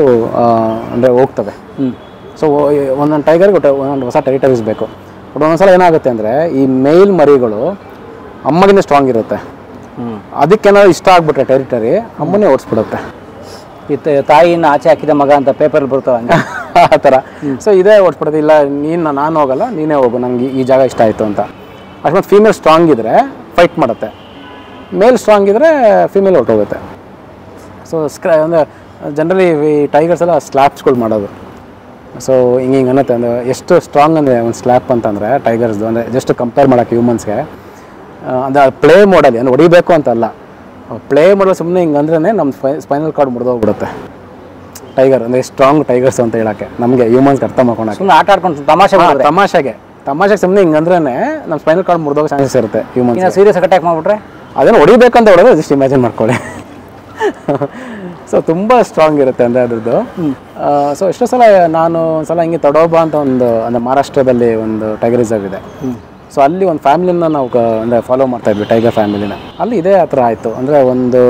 ಅಂದರೆ ಹೋಗ್ತವೆ. ಸೊ ಒಂದೊಂದು ಟೈಗರ್ಗೆ ಒಂದೊಂದು ಹೊಸ ಟೆರಿಟರೀಸ್ ಬೇಕು. ಬಟ್ ಒಂದೊಂದ್ಸಲ ಏನಾಗುತ್ತೆ ಅಂದರೆ ಈ ಮೇಲ್ ಮರಿಗಳು ಅಮ್ಮಗಿನ ಸ್ಟ್ರಾಂಗ್ ಇರುತ್ತೆ, ಅದಕ್ಕೇನಾದ್ರು ಇಷ್ಟ ಆಗ್ಬಿಟ್ರೆ ಟೆರಿಟರಿ ಅಮ್ಮನೇ ಓಡಿಸ್ಬಿಡುತ್ತೆ. ತಾಯಿನ ಆಚೆ ಹಾಕಿದ ಮಗ ಅಂತ ಪೇಪರ್ ಬರ್ತಾವೆ ಆ ಥರ. ಸೊ ಇದೇ ಓಡಿಸ್ಬಿಡುತ್ತೆ. ಇಲ್ಲ ನಾನು ಹೋಗಲ್ಲ, ನೀನೇ ಹೋಗು, ನನಗೆ ಈ ಜಾಗ ಇಷ್ಟ ಆಯಿತು ಅಂತ. ಅಷ್ಟೊಂದು ಫೀಮೇಲ್ ಸ್ಟ್ರಾಂಗ್ ಇದ್ದರೆ ಫೈಟ್ ಮಾಡುತ್ತೆ, ಮೇಲ್ ಸ್ಟ್ರಾಂಗ್ ಇದ್ದರೆ ಫೀಮೇಲ್ ಹೊರಟೋಗುತ್ತೆ. ಸೊ ಅಂದರೆ ಜನರಲಿ ಈ ಟೈಗರ್ಸ್ ಎಲ್ಲ ಸ್ಲ್ಯಾಪ್ಸ್ಗಳು ಮಾಡೋದು. ಸೊ ಹಿಂಗೆ ಅನ್ನತ್ತೆ ಅಂದರೆ ಎಷ್ಟು ಸ್ಟ್ರಾಂಗ್ ಅಂದರೆ ಒಂದು ಸ್ಲ್ಯಾಪ್ ಅಂತಂದರೆ ಟೈಗರ್ಸ್ದು, ಅಂದರೆ ಜಸ್ಟ್ ಕಂಪೇರ್ ಮಾಡೋಕ್ಕೆ ಹ್ಯೂಮನ್ಸ್ಗೆ ಅಂದರೆ ಪ್ಲೇ ಮೋಡಲ್ಲಿ ಅಂದರೆ ಹೊಡಿಬೇಕು ಅಂತಲ್ಲ, ಪ್ಲೇ ಮಾಡೋ ಸುಮ್ಮನೆ ಹಿಂಗೆ ಅಂದ್ರೆ ನಮ್ಮ ಸ್ಪೈನಲ್ ಕಾರ್ಡ್ ಮುರಿದೋಗ್ಬಿಡುತ್ತೆ. ಟೈಗರ್ ಅಂದರೆ ಸ್ಟ್ರಾಂಗ್ ಟೈಗರ್ಸ್ ಅಂತ ಹೇಳೋಕ್ಕೆ ನಮಗೆ ಹ್ಯೂಮನ್ಸ್ಗೆ ಅರ್ಥ ಮಾಡ್ಕೊಳಕ್ಕೆ. ಸುಮ್ಮನೆ ಆಟ ಆಡ್ಕೊಂಡು ತಮಾಷೆಗೆ ಸುಮ್ಮನೆ ಹಿಂಗೆ ಅಂದ್ರೆ ನಮ್ಮ ಸ್ಪೈನಲ್ ಕಾರ್ಡ್ ಮುರಿದೋಗೋ ಚಾನ್ಸಸ್ ಇರುತ್ತೆ ಹ್ಯೂಮನ್ಸ್. ಸೀರಿಯಸ್ ಅಟ್ಯಾಕ್ ಮಾಡಿಬಿಟ್ರೆ ಅದನ್ನು ಹೊಡಿಬೇಕಂತ ಹೊಡೋದು ಜಸ್ಟ್ ಇಮ್ಯಾಜಿನ್ ಮಾಡ್ಕೊಳ್ಳಿ. ಸೊ ತುಂಬ ಸ್ಟ್ರಾಂಗ್ ಇರುತ್ತೆ ಅಂದರೆ ಅದ್ರದ್ದು. ಸೊ ಎಷ್ಟೋ ಸಲ ನಾನು ಒಂದ್ಸಲ ಹಿಂಗೆ ತಡೋಬಾ ಅಂತ ಒಂದು ಅಂದರೆ ಮಹಾರಾಷ್ಟ್ರದಲ್ಲಿ ಒಂದು ಟೈಗರ್ ರಿಸರ್ವ್ ಇದೆ. ಸೊ ಅಲ್ಲಿ ಒಂದು ಫ್ಯಾಮಿಲಿನ ನಾವು ಅಂದರೆ ಫಾಲೋ ಮಾಡ್ತಾ ಇದ್ವಿ, ಟೈಗರ್ ಫ್ಯಾಮಿಲಿನ. ಅಲ್ಲಿ ಇದೇ ಆ ಥರ ಆಯಿತು. ಅಂದರೆ ಒಂದು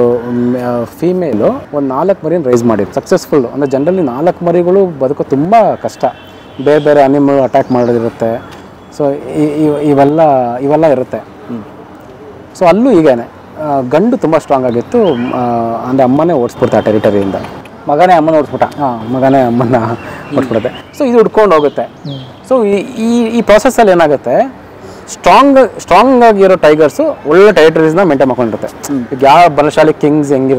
ಫೀಮೇಲು ಒಂದು 4 ಮರಿನ ರೈಸ್ ಮಾಡಿದ್ದು ಸಕ್ಸಸ್ಫುಲ್. ಅಂದರೆ ಜನರಲಿ 4 ಮರಿಗಳು ಬದುಕೋ ತುಂಬ ಕಷ್ಟ, ಬೇರೆ ಬೇರೆ ಅನಿಮಲ್ ಅಟ್ಯಾಕ್ ಮಾಡೋದಿರುತ್ತೆ. ಸೊ ಇವೆಲ್ಲ ಇರುತ್ತೆ. ಸೊ ಅಲ್ಲೂ ಹೀಗೇನೆ ಗಂಡು ತುಂಬ ಸ್ಟ್ರಾಂಗ್ ಆಗಿತ್ತು, ಅಂದರೆ ಅಮ್ಮನೇ ಓಡಿಸ್ಬಿಡ್ತಾ ಟೆರಿಟರಿಯಿಂದ. ಮಗನೇ ಅಮ್ಮನ ಓಡಿಸ್ಬಿಟ್ಟ. ಮಗನೇ ಅಮ್ಮನ ಓಡಿಸ್ಬಿಡುತ್ತೆ. ಸೊ ಇದು ಹುಡ್ಕೊಂಡು ಹೋಗುತ್ತೆ. ಸೊ ಈ ಪ್ರೊಸೆಸ್ಸಲ್ಲಿ ಏನಾಗುತ್ತೆ, ಸ್ಟ್ರಾಂಗ್ ಆಗಿರೋ ಟೈಗರ್ಸು ಒಳ್ಳೆ ಟೆರಿಟರೀಸ್ನ ಮೇಂಟೈನ್ ಮಾಡ್ಕೊಂಡಿರುತ್ತೆ. ಈಗ ಯಾವ ಬಲಶಾಲಿ ಕಿಂಗ್ಸ್ ಹೆಂಗೆ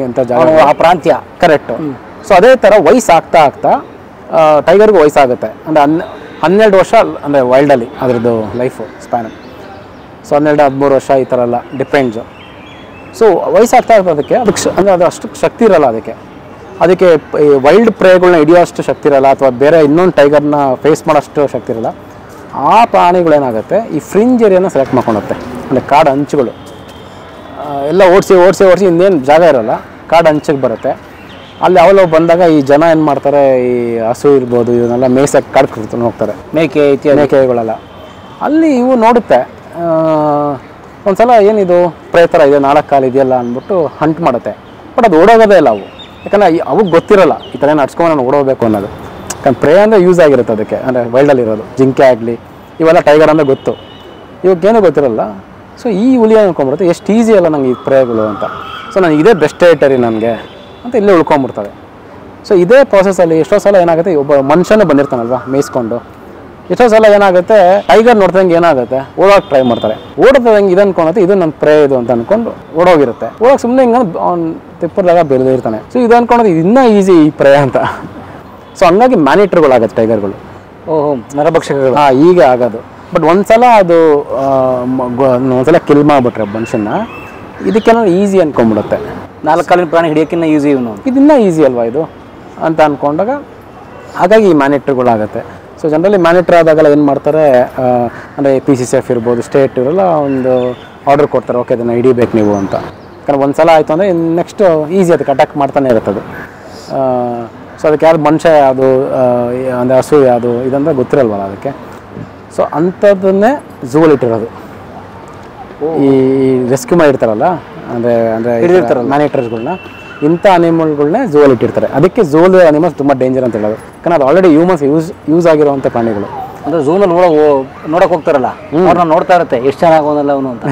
ಅಂತ ಜಾಗ ಆ ಪ್ರಾಂತ್ಯ ಕರೆಕ್ಟು. ಸೊ ಅದೇ ಥರ ವಯಸ್ಸಾಗ್ತಾ ಟೈಗರ್ಗೂ ವಯಸ್ಸಾಗುತ್ತೆ. ಅಂದರೆ 12 ವರ್ಷ ಅಂದರೆ ವೈಲ್ಡಲ್ಲಿ ಅದರದ್ದು ಲೈಫು ಸ್ಪ್ಯಾನ್. ಸೊ 12-13 ವರ್ಷ ಈ ಥರ ಎಲ್ಲ ಡಿಪೆಂಡ್ಸು. ಸೊ ವಯಸ್ಸಾಗ್ತಾ ಇರೋದಕ್ಕೆ ಅಂದರೆ ಅದು ಅಷ್ಟು ಶಕ್ತಿ ಇರಲ್ಲ ಅದಕ್ಕೆ ವೈಲ್ಡ್ ಪ್ರೇಗಳನ್ನ ಹಿಡಿಯೋಷ್ಟು ಶಕ್ತಿ ಇರಲ್ಲ, ಅಥವಾ ಬೇರೆ ಇನ್ನೊಂದು ಟೈಗರ್ನ ಫೇಸ್ ಮಾಡೋಷ್ಟು ಶಕ್ತಿ ಇರಲ್ಲ. ಆ ಪ್ರಾಣಿಗಳೇನಾಗುತ್ತೆ, ಈ ಫ್ರಿಂಜ್ ಏರಿಯಾನ ಸೆಲೆಕ್ಟ್ ಮಾಡ್ಕೊಳುತ್ತೆ. ಅಂದರೆ ಕಾಡು ಅಂಚುಗಳು ಎಲ್ಲ ಓಡಿಸಿ ಇನ್ನೇನು ಜಾಗ ಇರೋಲ್ಲ, ಕಾಡು ಅಂಚಿಗೆ ಬರುತ್ತೆ. ಅಲ್ಲಿ ಅವಳು ಬಂದಾಗ ಈ ಜನ ಏನು ಮಾಡ್ತಾರೆ, ಈ ಹಸು ಇರ್ಬೋದು ಇವನ್ನೆಲ್ಲ ಮೇಯ್ಸಕ್ಕೆ ಕಾಡು ಕರ್ಕೊಂಡು ಹೋಗ್ತಾರೆ, ಮೇಕೆಗಳೆಲ್ಲ. ಅಲ್ಲಿ ಇವು ನೋಡುತ್ತೆ, ಒಂದ್ಸಲ ಏನಿದು ಪ್ರೇ ಥರ ಇದೆ, 4 ಕಾಲು ಇದೆಯಲ್ಲ ಅಂದ್ಬಿಟ್ಟು ಹಂಟ್ ಮಾಡುತ್ತೆ. ಬಟ್ ಅದು ಓಡೋಗೋದೇ ಇಲ್ಲ ಅವು, ಯಾಕಂದರೆ ಅವಾಗ ಗೊತ್ತಿರಲ್ಲ ಈ ಥರ ಏನು ನಡ್ಸ್ಕೊಂಡು ನಾನು ಓಡೋಬೇಕು ಅನ್ನೋದು. ಯಾಕಂದ್ರೆ ಪ್ರೇ ಅಂದರೆ ಯೂಸ್ ಆಗಿರುತ್ತೆ ಅದಕ್ಕೆ, ಅಂದರೆ ವೈಲ್ಡಲ್ಲಿ ಇರೋದು ಜಿಂಕೆ ಆಗಲಿ ಇವೆಲ್ಲ ಟೈಗರ್ ಅಂದರೆ ಗೊತ್ತು, ಇವಾಗೇನೂ ಗೊತ್ತಿರಲ್ಲ. ಸೊ ಈ ಹುಲಿ ಅನ್ಕೊಂಡ್ಬಿಡುತ್ತೆ ಎಷ್ಟು ಈಸಿ ಅಲ್ಲ ನಂಗೆ ಈ ಪ್ರೇಗಳು ಅಂತ. ಸೊ ನನಗೆ ಇದೇ ಬೆಸ್ಟ್ ಟೆರಿಟರಿ ನನಗೆ ಅಂತ ಇಲ್ಲೇ ಉಳ್ಕೊಂಬಿಡ್ತವೆ. ಸೊ ಇದೇ ಪ್ರಾಸೆಸ್ಸಲ್ಲಿ ಎಷ್ಟೋ ಸಲ ಏನಾಗುತ್ತೆ, ಒಬ್ಬ ಮನುಷ್ಯನೇ ಬಂದಿರ್ತಾನಲ್ವ ಮೇಯಿಸ್ಕೊಂಡು, ಎಷ್ಟೋ ಸಲ ಏನಾಗುತ್ತೆ ಟೈಗರ್ ನೋಡ್ದಂಗೆ ಏನಾಗುತ್ತೆ ಓಡೋಕೆ ಟ್ರೈ ಮಾಡ್ತಾರೆ. ಓಡೋದಂಗೆ ಇದು ಅನ್ಕೊಳುತ್ತೆ ಇದು ನನ್ನ ಪ್ರೇ ಇದು ಅಂತ ಅಂದ್ಕೊಂಡು ಓಡೋಗಿರುತ್ತೆ. ಓಡೋಕೆ ಸುಮ್ಮನೆ ಹಿಂಗೆ ಅವ್ನು ತಿಪ್ಪದಾಗ ಬೆಳೆದಿರ್ತಾನೆ. ಸೊ ಇದು ಅನ್ಕೊಳೋದು ಇನ್ನೂ ಈಸಿ ಈ ಪ್ರೇ ಅಂತ. ಸೊ ಹಂಗಾಗಿ ಮ್ಯಾನಿಟ್ರ್ಗಳಾಗತ್ತೆ ಟೈಗರ್ಗಳು. ಓಹೋ, ನರಭಕ್ಷಕಗಳು. ಹೀಗೆ ಆಗೋದು. ಬಟ್ ಒಂದ್ಸಲ ಅದು ಒಂದ್ಸಲ ಕಿಲ್ ಮಾಡಿಬಿಟ್ರೆ ಮನುಷ್ಯನ, ಇದಕ್ಕೆಲ್ಲ ಈಸಿ ಅಂದ್ಕೊಂಡ್ಬಿಡುತ್ತೆ. 4 ಕಾಲಿನ ಪ್ರಾಣಿ ಹಿಡಿಯೋಕ್ಕಿಂತ ಈಸಿ ಇವನು, ಇದನ್ನ ಈಸಿ ಅಲ್ವಾ ಇದು ಅಂತ ಅಂದ್ಕೊಂಡಾಗ ಹಾಗಾಗಿ ಈ ಮ್ಯಾನಿಟ್ರ್ಗಳಾಗತ್ತೆ. ಸೊ ಜನರಲಿ ಮ್ಯಾನಿಟ್ರ್ ಆದಾಗೆಲ್ಲ ಏನು ಮಾಡ್ತಾರೆ, ಅಂದರೆ PCCF ಇರ್ಬೋದು, ಸ್ಟೇಟ್ ಇವರೆಲ್ಲ ಒಂದು ಆರ್ಡರ್ ಕೊಡ್ತಾರೆ, ಓಕೆ ಅದನ್ನು ಹಿಡಿಬೇಕು ನೀವು ಅಂತ. ಯಾಕಂದ್ರೆ ಒಂದು ಸಲ ಆಯಿತು ಅಂದರೆ ನೆಕ್ಸ್ಟ್ ಈಸಿ ಅದಕ್ಕೆ ಅಟ್ಯಾಕ್ ಮಾಡ್ತಾನೆ ಇರುತ್ತೆ ಅದು. ಸೊ ಅದಕ್ಕೆ ಯಾರು ಮನುಷ್ಯ ಯಾವುದು ಅಂದರೆ ಹಸು ಯಾವುದು ಇದಂದ್ರೆ ಗೊತ್ತಿರಲ್ವಲ್ಲ ಅದಕ್ಕೆ. ಸೊ ಅಂಥದ್ದನ್ನೇ ಝೂವಲ್ಲಿ ಇಟ್ಟಿರೋದು. ಈ ರೆಸ್ಕ್ಯೂ ಮಾಡಿರ್ತಾರಲ್ಲ, ಅಂದರೆ ಹಿಡಿದಿರ್ತಾರಲ್ಲ ಮ್ಯಾನಿಟರ್ಸ್ಗಳನ್ನ, ಇಂಥ ಅನಿಮಲ್ಗಳನ್ನೇ ಝೂವಲ್ಲಿ ಇಟ್ಟಿರ್ತಾರೆ. ಅದಕ್ಕೆ ಝೂಲ್ ಅನಿಮಲ್ಸ್ ತುಂಬ ಡೇಂಜರ್ ಅಂತ ಹೇಳೋದು. ಯಾಕಂದ್ರೆ ಅದು ಆಲ್ರೆಡಿ ಹ್ಯೂಮನ್ಸ್ ಯೂಸ್ ಆಗಿರುವಂಥ ಪ್ರಾಣಿಗಳು. ಅಂದರೆ ಝೂನಲ್ಲಿ ನೋಡೋಕೆ ಹೋಗ್ತಾರಲ್ಲ, ಅವ್ರನ್ನ ನೋಡ್ತಾ ಇರುತ್ತೆ ಎಷ್ಟು ಚೆನ್ನಾಗೋದಲ್ಲ ಅವನು ಅಂತ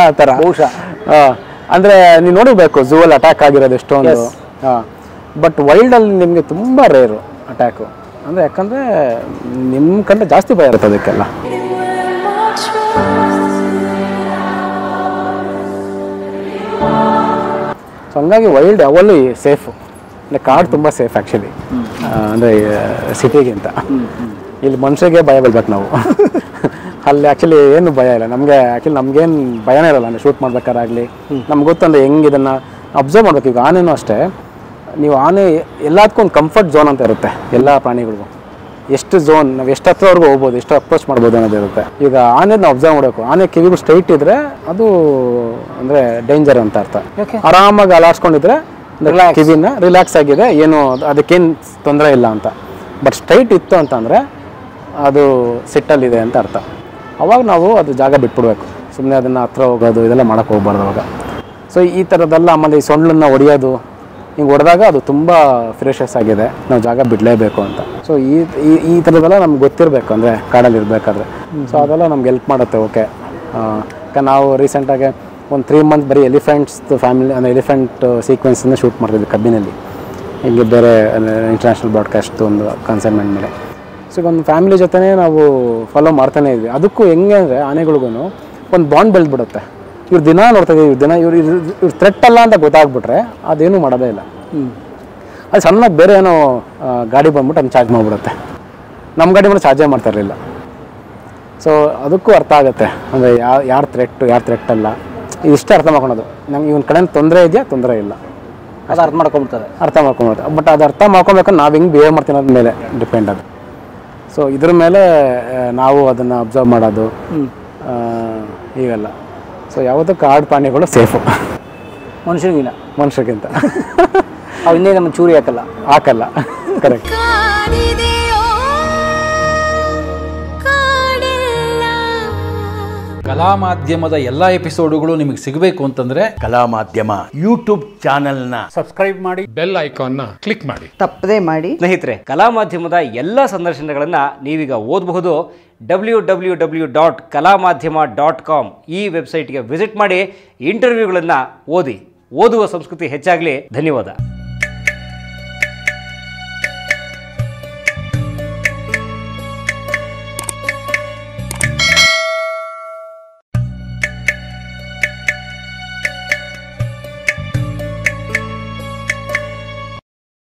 ಆ ಥರ ಬಹುಶಃ. ಅಂದರೆ ನೀವು ನೋಡಬೇಕು ಝೂವಲ್ಲಿ ಅಟ್ಯಾಕ್ ಆಗಿರೋದು ಎಷ್ಟೊಂದು. ಬಟ್ ವೈಲ್ಡಲ್ಲಿ ನಿಮಗೆ ತುಂಬ ರೇರು ಅಟ್ಯಾಕು. ಅಂದರೆ ಯಾಕಂದರೆ ನಿಮ್ಮ ಕಂಡ್ರೆ ಜಾಸ್ತಿ ಭಯ ಇರುತ್ತೆ ಅದಕ್ಕೆಲ್ಲ. ಸೊ ಹಂಗಾಗಿ ವೈಲ್ಡ್ ಯಾವಲ್ಲೂ ಸೇಫು. ಅಂದರೆ ಕಾಡು ತುಂಬ ಸೇಫ್ ಆ್ಯಕ್ಚುಲಿ, ಅಂದರೆ ಸಿಟಿಗಿಂತ. ಇಲ್ಲಿ ಮನುಷ್ಯರಿಗೆ ಭಯ ಬೀಳ್ಬೇಕು ನಾವು. ಅಲ್ಲಿ ಆ್ಯಕ್ಚುಲಿ ಏನು ಭಯ ಇಲ್ಲ ನಮಗೆ. ಆ್ಯಕ್ಚುಲಿ ನಮಗೇನು ಭಯನೇ ಇರಲ್ಲ. ಅಂದರೆ ಶೂಟ್ ಮಾಡ್ಬೇಕಾರಾಗಲಿ ನಮ್ಗೆ ಗೊತ್ತಂದರೆ ಹೆಂಗೆ ಇದನ್ನು ಅಬ್ಸರ್ವ್ ಮಾಡ್ಬೇಕು. ಈಗ ಆನೆನೂ ಅಷ್ಟೇ, ನೀವು ಆನೆ ಎಲ್ಲದಕ್ಕೂ ಒಂದು ಕಂಫರ್ಟ್ ಝೋನ್ ಅಂತ ಇರುತ್ತೆ ಎಲ್ಲ ಪ್ರಾಣಿಗಳಿಗೂ. ಎಷ್ಟು ಝೋನ್ ನಾವು ಎಷ್ಟು ಹತ್ರವರೆಗೂ ಹೋಗ್ಬೋದು, ಎಷ್ಟು ಅಪ್ರೋಚ್ ಮಾಡ್ಬೋದು ಅನ್ನೋದು ಇರುತ್ತೆ. ಈಗ ಆನೆ ನಾವು ಅಬ್ಸರ್ವ್ ಮಾಡಬೇಕು. ಆನೆ ಕಿವಿಗಳು ಸ್ಟ್ರೈಟ್ ಇದ್ದರೆ ಅದು ಅಂದರೆ ಡೇಂಜರ್ ಅಂತ ಅರ್ಥ. ಆರಾಮಾಗಿ ಅಲಾಡ್ಸ್ಕೊಂಡಿದ್ರೆ ಕಿವಿನ ರಿಲ್ಯಾಕ್ಸ್ ಆಗಿದೆ, ಏನು ಅದಕ್ಕೇನು ತೊಂದರೆ ಇಲ್ಲ ಅಂತ. ಬಟ್ ಸ್ಟ್ರೈಟ್ ಇತ್ತು ಅಂತಂದರೆ ಅದು ಸಿಟ್ಟಲ್ಲಿದೆ ಅಂತ ಅರ್ಥ. ಅವಾಗ ನಾವು ಅದು ಜಾಗ ಬಿಟ್ಬಿಡ್ಬೇಕು, ಸುಮ್ಮನೆ ಅದನ್ನು ಹತ್ರ ಹೋಗೋದು ಇದೆಲ್ಲ ಮಾಡೋಕ್ಕೆ ಹೋಗ್ಬಾರ್ದು ಅವಾಗ. ಸೊ ಈ ಥರದ್ದೆಲ್ಲ ಆಮೇಲೆ ಈ ಸೊಂಡ್ಲನ್ನು ಹೊಡೆಯೋದು ಹಿಂಗೆ ಹೊಡೆದಾಗ ಅದು ತುಂಬ ಫ್ರೆಶಸ್ ಆಗಿದೆ, ನಾವು ಜಾಗ ಬಿಡಲೇಬೇಕು ಅಂತ. ಸೊ ಈ ಥರದ್ದೆಲ್ಲ ನಮ್ಗೆ ಗೊತ್ತಿರಬೇಕು, ಅಂದರೆ ಕಾಡಲ್ಲಿ ಇರಬೇಕಾದ್ರೆ. ಸೊ ಅದೆಲ್ಲ ನಮ್ಗೆ ಹೆಲ್ಪ್ ಮಾಡುತ್ತೆ. ಓಕೆ, ನಾವು ರೀಸೆಂಟಾಗಿ ಒಂದು 3 ಮಂತ್ಸ್ ಬರೀ ಎಲಿಫೆಂಟ್ಸ್ದು ಫ್ಯಾಮಿಲಿ ಅಂದರೆ ಎಲಿಫೆಂಟ್ ಸೀಕ್ವೆನ್ಸನ್ನು ಶೂಟ್ ಮಾಡ್ತಿದ್ವಿ ಕಬ್ಬಿನಲ್ಲಿ, ಹಿಂಗೆ ಬೇರೆ ಇಂಟರ್ನ್ಯಾಷನಲ್ ಬ್ರಾಡ್ಕಾಸ್ಟ್ ಒಂದು ಕನ್ಸೈನ್ಮೆಂಟ್ ಮೇಲೆ. ಸೊ ಒಂದು ಫ್ಯಾಮಿಲಿ ಜೊತೆನೇ ನಾವು ಫಾಲೋ ಮಾಡ್ತಾನೆ ಇದ್ವಿ. ಅದಕ್ಕೂ ಹೆಂಗೆ ಅಂದರೆ ಆನೆಗಳಿಗೂ ಒಂದು ಬಾಂಡ್ ಬೆಳೆದ್ಬಿಡುತ್ತೆ. ಇವ್ರು ದಿನ ನೋಡ್ತಾ ಇದ್ದೀವಿ, ಇವ್ರು ಥ್ರೆಟ್ ಅಲ್ಲ ಅಂತ ಗೊತ್ತಾಗ್ಬಿಟ್ರೆ ಅದೇನೂ ಮಾಡೋದೇ ಇಲ್ಲ. ಅದು ಸಣ್ಣದಾಗಿ ಬೇರೆ ಏನೋ ಗಾಡಿ ಬಂದ್ಬಿಟ್ಟು ಅದನ್ನ ಚಾರ್ಜ್ ಮಾಡಿಬಿಡುತ್ತೆ. ನಮ್ಮ ಗಾಡಿ ಮೇಲೆ ಚಾರ್ಜೇ ಮಾಡ್ತಾ ಇರಲಿಲ್ಲ. ಸೊ ಅದಕ್ಕೂ ಅರ್ಥ ಆಗುತ್ತೆ, ಅಂದರೆ ಯಾರು ಥ್ರೆಟ್ ಅಲ್ಲ, ಇಷ್ಟೇ ಅರ್ಥ ಮಾಡ್ಕೊಳೋದು. ನಮ್ಗೆ ಇವನ ಕಡೆ ತೊಂದರೆ ಇದೆಯಾ, ತೊಂದರೆ ಇಲ್ಲ, ಅದು ಅರ್ಥ ಮಾಡ್ಕೊಂಬಿಡ್ತಾರೆ. ಬಟ್ ಅದು ಅರ್ಥ ಮಾಡ್ಕೊಬೇಕಂದ್ರೆ ನಾವು ಹೆಂಗೆ ಬಿಹೇವ್ ಮಾಡ್ತೀವಿ ಅನ್ನೋದ್ರ ಮೇಲೆ ಡಿಪೆಂಡ್ ಅದು. ಸೊ ಇದ್ರ ಮೇಲೆ ನಾವು ಅದನ್ನು ಅಬ್ಸರ್ವ್ ಮಾಡೋದು ಹೀಗೆಲ್ಲ. ಸೊ ಯಾವುದೋ ಕಾಡು ಪ್ರಾಣಿಗಳು ಸೇಫು ಮನುಷ್ಯರಿಗಿಂತ ಅವು ಇನ್ನೇ ನಮ್ಮ ಚೂರಿ ಹಾಕಲ್ಲ. ಕರೆಕ್ಟ್. ಕಲಾ ಮಾಧ್ಯಮದ ಎಲ್ಲ ಎಪಿಸೋಡುಗಳು ನಿಮಗೆ ಸಿಗಬೇಕು ಅಂತಂದ್ರೆ ಕಲಾ ಮಾಧ್ಯಮ ಯೂಟ್ಯೂಬ್ ಚಾನೆಲ್ನ ಸಬ್ಸ್ಕ್ರೈಬ್ ಮಾಡಿ, ಬೆಲ್ ಐಕಾನ್ನ ಕ್ಲಿಕ್ ಮಾಡಿ, ತಪ್ಪದೇ ಮಾಡಿ. ಸ್ನೇಹಿತರೆ, ಕಲಾ ಮಾಧ್ಯಮದ ಎಲ್ಲ ಸಂದರ್ಶನಗಳನ್ನು ನೀವೀಗ ಓದಬಹುದು. www.kalamadhyama.com ಈ ವೆಬ್ಸೈಟ್ಗೆ ವಿಸಿಟ್ ಮಾಡಿ ಇಂಟರ್ವ್ಯೂಗಳನ್ನು ಓದಿ. ಓದುವ ಸಂಸ್ಕೃತಿ ಹೆಚ್ಚಾಗಲಿ. ಧನ್ಯವಾದ.